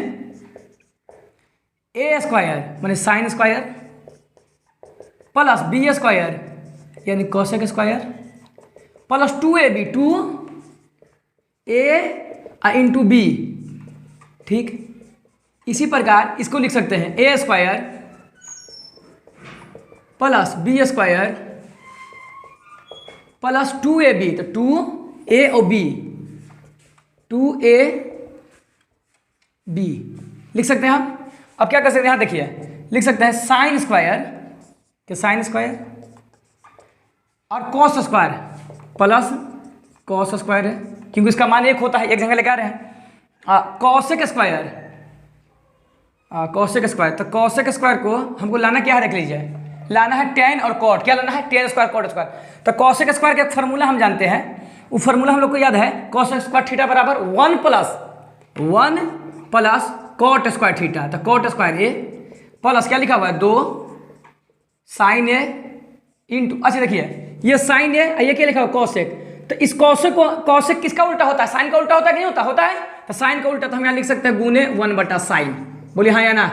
ए स्क्वायर माने sine square plus B square यानी cosec square plus 2ab 2a into B, ठीक। इसी प्रकार इसको लिख सकते हैं A square plus B square plus 2ab, तो 2a और b 2ab लिख सकते हैं हम। अब क्या कर सकते हैं, यहाँ देखिए लिख सकते हैं साइन स्क्वायर के साइन स्क्वायर और cos square plus cos square है, क्योंकि इसका मान 1 होता है, एक जगह लेकर आ रहे हैं। कॉसेक स्क्वायर, कॉसेक स्क्वायर, तो कॉसेक स्क्वायर को हमको लाना क्या है, देख लीजिए लाना है टेन और कॉट, क्या लाना है, टेन स्क्वायर कॉट स्क्वायर। तो कॉसेक स्क्वायर का फार्मूला हम जानते हैं, वो फार्मूला हम लोग को याद है, कॉसेक स्क्वायर थीटा बराबर 1 प्लस कॉट स्क्वायर थीटा। तो कॉट स्क्वायर ए प्लस क्या लिखा हुआ है 2 साइन ए इंटू, अच्छा देखिए ये साइन ए, ये क्या लिखा हुआ कॉसेक। तो इस कॉसेक को, कॉसेक किसका उल्टा होता है, साइन का उल्टा होता है कि नहीं होता, होता है। तो साइन का उल्टा तो हम यहाँ लिख सकते हैं गुने 1/sin, बोलिए हाँ या ना,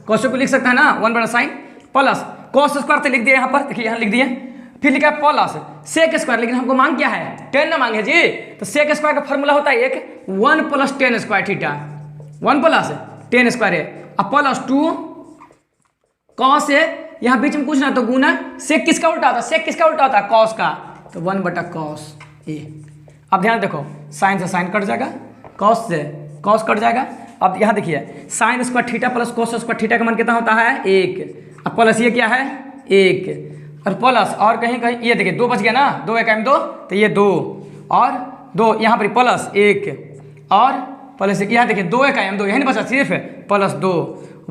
कॉसेक को लिख सकते हैं ना 1/sin प्लस कॉस स्क्वायर तो लिख दिए यहाँ पर, देखिए यहाँ लिख दिए, फिर लिखा है प्लस सेक स्क्वायर, लेकिन हमको मांग क्या है 10 ना मांगे जी। तो सेक स्क्वायर का फॉर्मूला होता है एक 1 + 10 स्क्वायर थीटा, 1 + 10 स्क्वायर है, अब प्लस 2 कॉस है, यहाँ बीच में कुछ ना तो गुना, सेक किसका उल्टा होता है, सेक किसका उल्टा होता है कॉस का, तो 1/cos ए। अब ध्यान देखो, साइन से साइन कट जाएगा, कॉस से कॉस कट जाएगा। अब यहाँ देखिए sine square theta plus cos square theta का मान कितना होता है 1, अब प्लस ये क्या है 1 और प्लस और कहीं कहीं ये देखिए 2 बच गया ना, 2 1 2, तो ये 2 और 2 यहाँ पर प्लस 1 और प्लस यहाँ देखिए 2 1 2, यही नहीं बचा सिर्फ प्लस 2,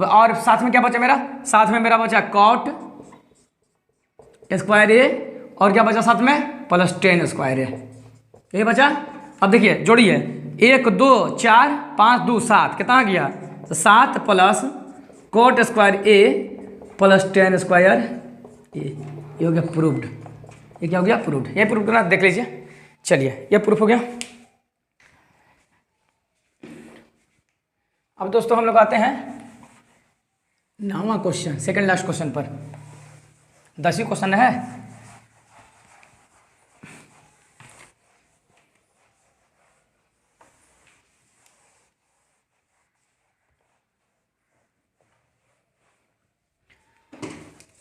और साथ में क्या बचा मेरा, साथ में मेरा बचा कॉट स्क्वायर ए और क्या बचा साथ में प्लस 10 स्क्वायर ए, ये बचा। अब देखिए जोड़िए 1 2 4 5 2 7, कितना गया, तो 7 plus cot square A plus 10 square ए, ये हो गया प्रूव्ड। ये क्या हो गया प्रूव्ड, ये प्रूव करना देख लीजिए। चलिए ये प्रूफ हो गया। अब दोस्तों हम लोग आते हैं 9वां क्वेश्चन, सेकंड लास्ट क्वेश्चन पर, 10वीं क्वेश्चन है।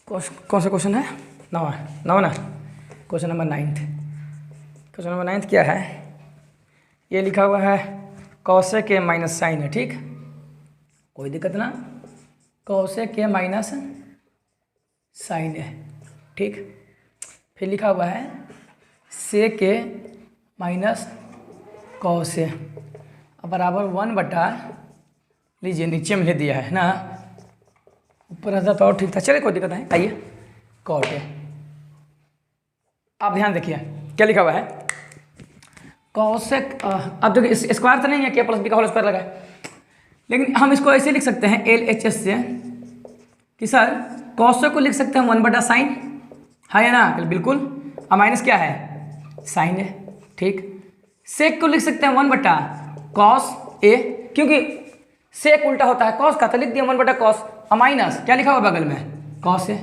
कौन सा क्वेश्चन है, 9वां ना, question number 9th। Question number 9th क्या है, ये लिखा हुआ है कॉसेक के माइनस साइन है, ठीक, कोई दिक्कत ना, कॉसेक के माइनस साइन है, ठीक। फिर लिखा हुआ है सेक के माइनस कॉस है बराबर 1 लीजिए नीचे में ले दिया है ना, ऊपर रहता तो और ठीक था, चलिए कोई दिक्कत नहीं, आइए कॉट है। आप ध्यान देखिए क्या लिखा हुआ है कॉसेक, अब देखिए स्क्वायर तो नहीं है, क्या प्लस बी का होल स्क्वायर लगा है, लेकिन हम इसको ऐसे लिख सकते हैं LHS से कि सर कॉसेक को लिख सकते हैं 1/sin, है ना, बिल्कुल, और माइनस क्या है साइन है, ठीक। सेक को लिख सकते हैं 1/cos ए, क्योंकि सेक उल्टा होता है कॉस का, तो लिख दिया 1/cos, और माइनस क्या लिखा हुआ बगल में कॉस है।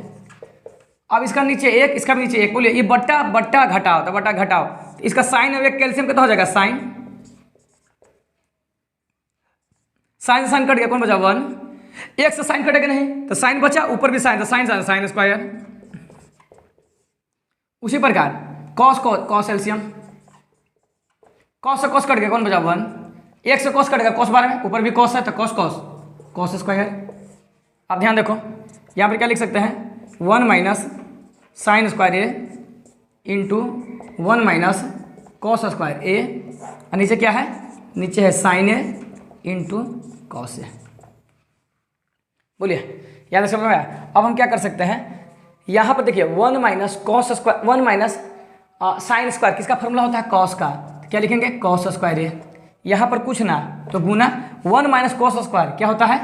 अब इसका नीचे 1, इसका भी नीचे 1, बोलिए ये बट्टा बट्टा घटाओ, तो बट्टा घटाओ, तो इसका साइन अब एक कैल्शियम कितना हो जाएगा साइन, साइन साइन कट गया, कौन बचा 1, 1 से साइन कटेगा नहीं, तो साइन बचा, ऊपर भी साइन, तो साइन साइन स्क्वायर। उसी प्रकार कॉस कॉस एल्सियम, कॉस से कॉस कट गया, कौन बचा 1, 1 से कॉस कट गया कॉस 12 में, ऊपर भी कॉस है तो कॉस कॉस कॉस स्क्वायर। अब ध्यान देखो यहाँ पर क्या लिख सकते हैं 1 - साइन स्क्वायर ए इंटू 1 - कॉस स्क्वायर ए, और नीचे क्या है, नीचे है sign A into cos A. बोलिए याद समझ में आया। अब हम क्या कर सकते हैं, यहाँ पर देखिए 1 - कॉस स्क्वायर, 1 - साइन स्क्वायर किसका फॉर्मूला होता है कॉस का, तो क्या लिखेंगे कॉस स्क्वायर ए, यहाँ पर कुछ ना तो गुना 1 - कॉस स्क्वायर क्या होता है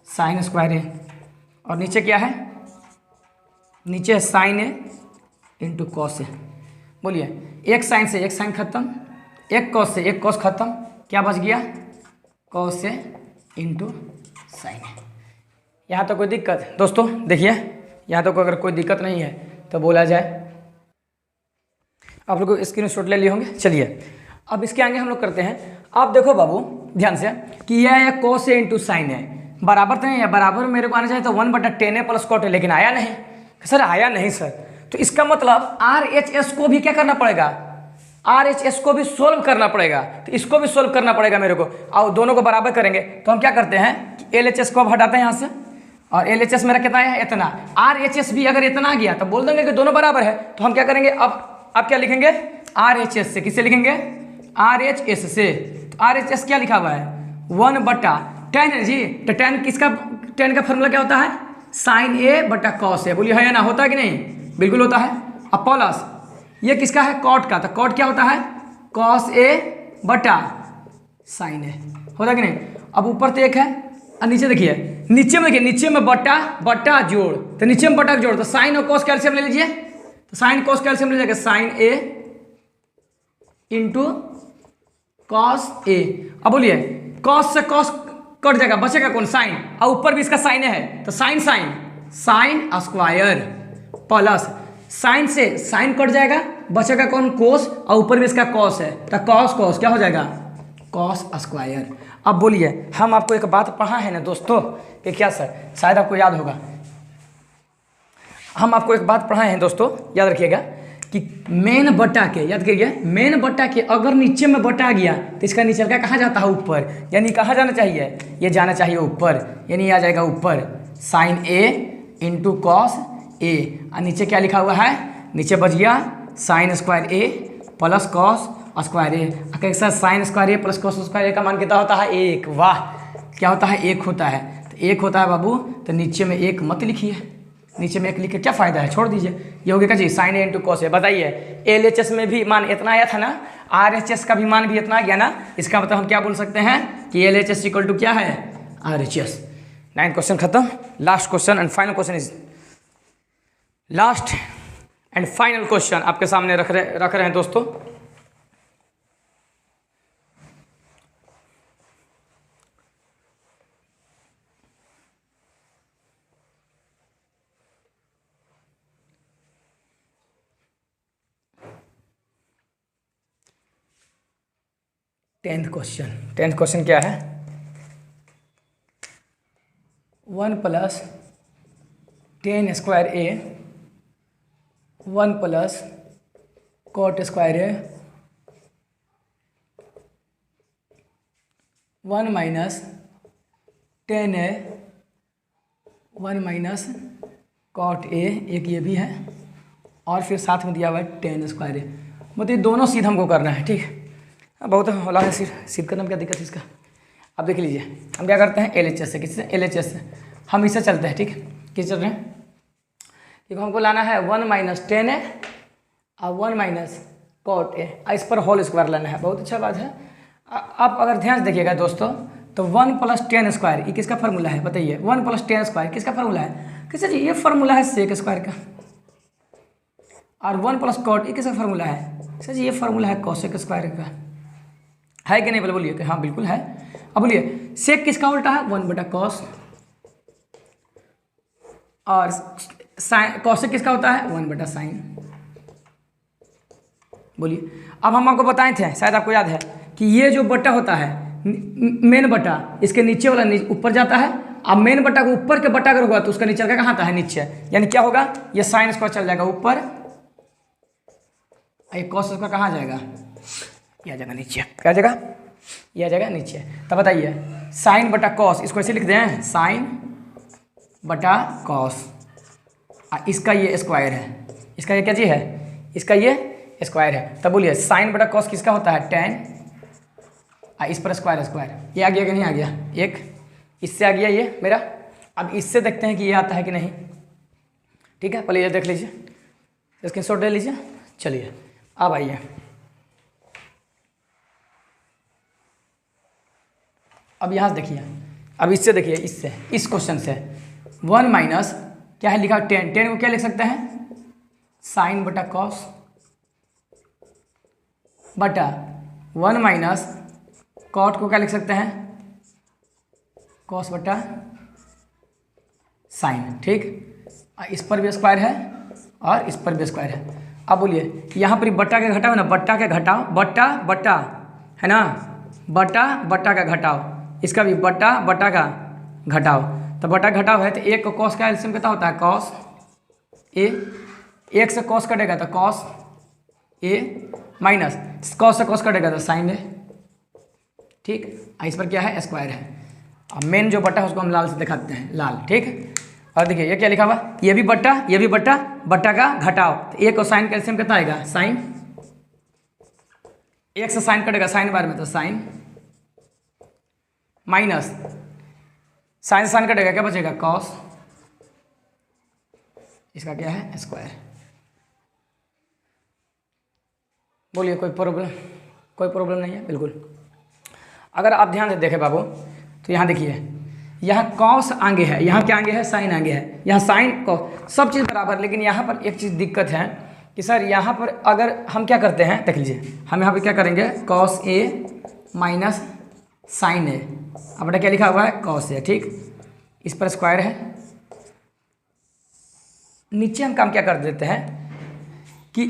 साइन स्क्वायर ए, और नीचे क्या है, नीचे है sign A into cos A. बोलिए एक साइन से एक साइन खत्म, एक कॉस से एक कॉस खत्म, क्या बच गया कॉस ए इंटू साइन ए। यहाँ तो कोई दिक्कत दोस्तों, देखिए यहाँ तो अगर कोई दिक्कत नहीं है तो बोला जाए। आप लोग स्क्रीनशॉट ले लिए होंगे। चलिए अब इसके आगे हम लोग करते हैं। आप देखो बाबू ध्यान से कि यह कॉस ए इंटू साइन है, बराबर तो नहीं है, बराबर मेरे को आना चाहिए तो 1/10 है प्लस कॉट है, लेकिन आया नहीं सर, आया नहीं सर। तो इसका मतलब RHS को भी क्या करना पड़ेगा, RHS को भी सोल्व करना पड़ेगा, तो इसको भी सोल्व करना पड़ेगा मेरे को, और दोनों को बराबर करेंगे। तो हम क्या करते हैं कि LHS को अब हटाते हैं यहाँ से, और LHS मेरा कितना है इतना, RHS भी अगर इतना आ गया तो बोल देंगे कि दोनों बराबर है। तो हम क्या करेंगे अब क्या लिखेंगे RHS से, किससे लिखेंगे RHS से। तो RHS क्या लिखा हुआ है 1/10 है जी, तो 10 किसका, 10 का फॉर्मूला क्या होता है साइन ए बटा कॉस ए, बोलिए है या ना, होता है कि नहीं, बिल्कुल होता है। अब प्लस ये किसका है, कॉट का, तो कॉट क्या होता है, कॉस ए बटा साइन ए, होता है कि नहीं। अब ऊपर तो एक है और नीचे देखिए, नीचे में देखिए, नीचे में बटा बटा जोड़, तो नीचे में बटा जोड़, तो साइन और कॉस कैल्शियम ले लीजिए, तो साइन कॉस कैल्शियम ले जाएगा sign A into cos A. अब बोलिए कॉस से कॉस कट जाएगा, बचेगा कौन, साइन, और ऊपर भी इसका साइन है, तो sine sine sine square plus sine से साइन कट जाएगा, बचेगा कौन, कोस, और ऊपर भी इसका कॉस है, तो कॉस कॉस क्या हो जाएगा, कॉस स्क्वायर। अब बोलिए हम आपको एक बात पढ़ा है ना दोस्तों, कि क्या सर, शायद आपको याद होगा, हम आपको एक बात पढ़ाए हैं दोस्तों, याद रखिएगा कि मेन बटा के, याद करिए मेन बटा के अगर नीचे में बटा गया तो इसका नीचे का कहाँ जाता है, ऊपर, यानी कहाँ जाना चाहिए, ये जाना चाहिए ऊपर, यानी आ जाएगा ऊपर sign A into cos A, और नीचे क्या लिखा हुआ है, नीचे बच गया sine square A plus cos square ए। कैसा, sine square A plus cos square ए का मान कितना होता है, एक, वाह, क्या होता है, एक होता है, तो एक होता है बाबू, तो नीचे में एक मत लिखिए, नीचे में एक लिख के क्या फायदा है, छोड़ दीजिए, ये हो गया जी sign A into cos A. बताइए LHS में भी मान इतना आया था ना, RHS का भी मान भी इतना आ गया ना, इसका मतलब हम क्या बोल सकते हैं कि LHS इक्वल टू क्या है, RHS। 9th क्वेश्चन खत्म। Last question and final question is, last and final question आपके सामने रख रहे हैं दोस्तों। टेंथ क्वेश्चन क्या है, 1 plus 10 square A 1 plus cot square A 1 minus 10 A 1 minus cot A, एक ये भी है, और फिर साथ में दिया हुआ है 10 स्क्वायर ए, मतलब ये दोनों सीध हमको करना है, ठीक है। बहुत होला है, सिद्ध करने में क्या दिक्कत है इसका। अब देख लीजिए हम क्या करते हैं, LHS से, किससे, LHS से हम इससे चलते हैं, ठीक है, किस चल रहे हैं, देखो हमको लाना है 1 माइनस 10 ए और 1 माइनस कॉट ए, इस पर होल स्क्वायर लाना है, बहुत अच्छा बात है। आप अगर ध्यान से देखिएगा दोस्तों, तो 1 प्लस 10 स्क्वायर ये किसका फार्मूला है, बताइए, 1 प्लस 10 स्क्वायर किसका फार्मूला है, किसका जी, ये फार्मूला है सेक स्क्वायर का, और 1 प्लस कॉट ये किसका फार्मूला है, सर जी ये फार्मूला है कॉसेक स्क्वायर का, है कि नहीं, बोलिए कि हाँ बिल्कुल है। अब बोलिए सेक किसका उल्टा है, 1 बटा कॉस, और साइन कॉसेक किसका होता है, 1 बटा साइन। बोलिए अब हम आपको बताए थे, शायद आपको याद है, कि ये जो बटा होता है मेन बटा, इसके नीचे वाला ऊपर जाता है, अब मेन बटा को ऊपर के बटा अगर होगा तो उसका नीचे का कहाँ आता है, नीचे, यानी क्या होगा, ये साइन स्क्वायर चल जाएगा ऊपर, ये कॉस स्क्वायर कहाँ जाएगा, ये आ जाएगा नीचे, क्या आ जाएगा, ये आ जाएगा नीचे। तब बताइए साइन बटा कॉस, इसको ऐसे लिख दें, साइन बटा कॉस, इसका ये स्क्वायर है, इसका ये क्या चीज़ है, इसका ये स्क्वायर है। तब बोलिए साइन बटा कॉस किसका होता है, 10, इस पर स्क्वायर स्क्वायर, ये आ गया कि नहीं आ गया, एक इससे आ गया ये मेरा। अब इससे देखते हैं कि ये आता है कि नहीं, ठीक है, पहले ये देख लीजिए, स्क्रीनशॉट ले लीजिए। चलिए अब आइए, अब यहाँ से देखिए, अब इससे देखिए, इससे, इस क्वेश्चन से 1 माइनस क्या है लिखा, 10 को क्या लिख सकते हैं, साइन बटा कॉस बटा 1 माइनस कॉट को क्या लिख सकते हैं, कॉस बटा साइन, ठीक, इस पर भी स्क्वायर है और इस पर भी स्क्वायर है। अब बोलिए यहाँ पर बट्टा के घटाओ ना, बट्टा के घटाओ, बट्टा बट्टा है ना, बट्टा बट्टा का घटाओ, इसका भी बट्टा बट्टा का घटाओ, तो बट्टा घटाओ है, तो एक को कॉस का एलसीएम कितना होता है, कॉस ए, एक से कॉस कटेगा तो कॉस ए, माइनस कॉस से कॉस कटेगा तो साइन ए, ठीक, इस पर क्या है, स्क्वायर है। अब मेन जो बट्टा है उसको हम लाल से दिखाते हैं, लाल, ठीक। और देखिए ये क्या लिखा हुआ, ये भी बट्टा, ये भी बट्टा, बट्टा का घटाओ, तो एक को साइन कैल्शियम कितना आएगा, साइन, एक से साइन कटेगा साइन बार में तो साइन, माइनस साइन साइन कटेगा क्या बचेगा, कॉस, इसका क्या है स्क्वायर। बोलिए कोई प्रॉब्लम नहीं है बिल्कुल। अगर आप ध्यान से देखें बाबू तो यहाँ देखिए, यहाँ कॉस आगे है, यहाँ क्या आगे है साइन आगे है, यहाँ साइन कॉस सब चीज़ बराबर, लेकिन यहाँ पर एक चीज़ दिक्कत है कि सर यहाँ पर अगर हम क्या करते हैं देख लीजिए, हम यहाँ पर क्या करेंगे कॉस ए माइनस साइन ए, अब बेटा क्या लिखा हुआ है कॉस ए, ठीक, इस पर स्क्वायर है। नीचे हम काम क्या कर देते हैं कि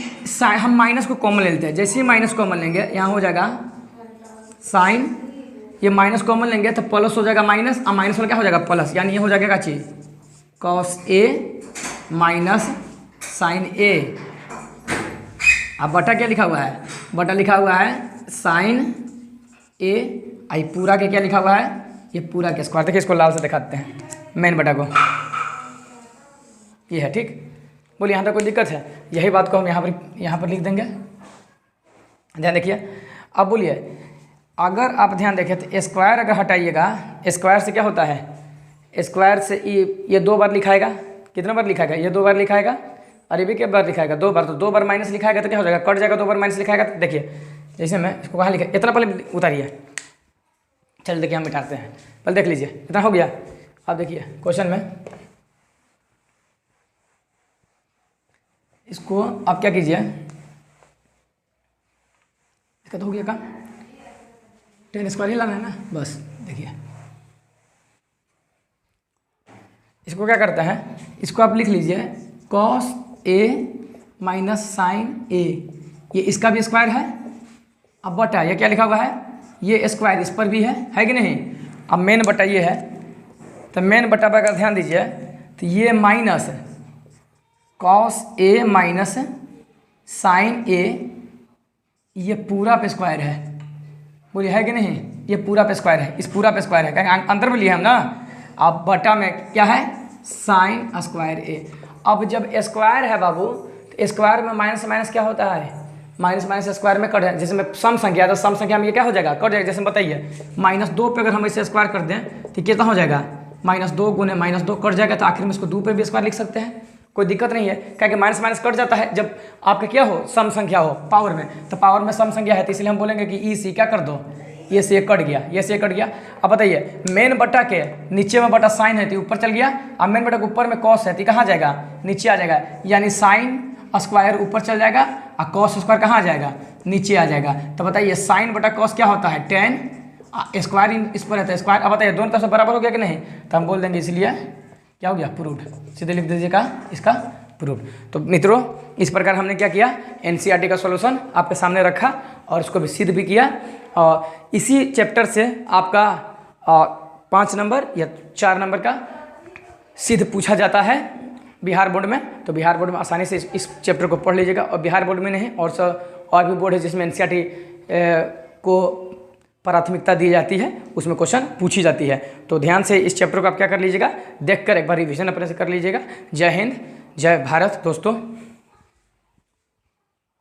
हम माइनस को कॉमन ले लेते हैं, जैसे ही माइनस कॉमन लेंगे यहाँ हो जाएगा साइन, ये माइनस कॉमन लेंगे तो प्लस हो जाएगा माइनस, और माइनस वाला क्या हो जाएगा प्लस, यानी ये हो जाएगा क्या चीज़ कॉस ए माइनस साइन ए। अब बटा क्या लिखा हुआ है, बटा लिखा हुआ है साइन ए, आई पूरा के क्या लिखा हुआ है ये पूरा के स्क्वायर। देखिए इसको लाल से दिखाते हैं मेन बटा को, ये है ठीक। बोलिए यहाँ तक कोई दिक्कत है, यही बात को हम यहाँ पर लिख देंगे, ध्यान देखिए। अब बोलिए अगर आप ध्यान देखें तो स्क्वायर अगर हटाइएगा, स्क्वायर से क्या होता है, स्क्वायर से ये 2 बार लिखाएगा, कितना बार लिखाएगा ये 2 बार लिखाएगा, और ये भी क्या बार लिखाएगा 2 बार, तो 2 बार माइनस लिखाएगा तो क्या हो जाएगा कट जाएगा, 2 बार माइनस लिखाएगा तो देखिए जैसे मैं इसको कहाँ लिखा, इतना पहले उतारिए, चल देखिए हम मिटाते हैं, पहले देख लीजिए इतना हो गया। अब देखिए क्वेश्चन में इसको आप क्या कीजिए, इसका तो हो गया काम, 10 स्क्वायर ही लाना है ना बस। देखिए इसको क्या करता है, इसको आप लिख लीजिए कॉस ए माइनस साइन ए, ये इसका भी स्क्वायर है, अब बटा ये क्या लिखा हुआ है ये स्क्वायर इस पर भी है कि नहीं। अब मेन बटा ये है, तो मेन बटा पर अगर ध्यान दीजिए तो ये minus cos a minus sine ए, ये पूरा पे स्क्वायर है, बोलिए है कि नहीं, ये पूरा पे स्क्वायर है, इस पूरा पे स्क्वायर है, कहेंगे अंतर में लिए हम ना। अब बटा में क्या है साइन स्क्वायर ए। अब जब स्क्वायर है बाबू तो स्क्वायर में माइनस से माइनस क्या होता है, माइनस माइनस स्क्वायर में कट है, जैसे में सम संख्या तो सम संख्या में ये क्या हो जाएगा कट जाएगा, जैसे बताइए -2 पे अगर हम इसे स्क्वायर कर दें तो कितना हो जाएगा -2 गुने -2 कट जाएगा, तो आखिर में इसको 2 पे भी स्क्वायर लिख सकते हैं, कोई दिक्कत नहीं है, क्या कि माइनस माइनस कट जाता है जब आपका क्या हो सम संख्या हो पावर में, तो पावर में सम संख्या है तो इसलिए हम बोलेंगे कि ई सी क्या कर दो, ये से कट गया, ये से कट गया। अब बताइए मेन बटा के नीचे में बटा साइन है तो ऊपर चल गया, अब मेन बटा के ऊपर में कॉस है तो कहाँ जाएगा नीचे आ जाएगा, यानी साइन स्क्वायर ऊपर चल जाएगा और कॉस स्क्वायर कहाँ आ जाएगा नीचे आ जाएगा। तो बताइए साइन बटा कॉस क्या होता है 10, स्क्वायर इस पर रहता है स्क्वायर। अब बताइए दोनों तरफ से बराबर हो गया कि नहीं, तो हम बोल देंगे इसलिए क्या हो गया प्रूव्ड, सीधे लिख दीजिएगा इसका प्रूव्ड। तो मित्रों इस प्रकार हमने क्या किया एनसीईआरटी का सॉल्यूशन आपके सामने रखा और उसको भी सिद्ध भी किया, और इसी चैप्टर से आपका 5 नंबर या 4 नंबर का सिद्ध पूछा जाता है बिहार बोर्ड में। तो बिहार बोर्ड में आसानी से इस चैप्टर को पढ़ लीजिएगा, और बिहार बोर्ड में नहीं और भी बोर्ड है जिसमें एनसीईआरटी को प्राथमिकता दी जाती है, उसमें क्वेश्चन पूछी जाती है। तो ध्यान से इस चैप्टर को आप क्या कर लीजिएगा देखकर एक बार रिवीजन अपने से कर लीजिएगा। जय हिंद जय भारत दोस्तों।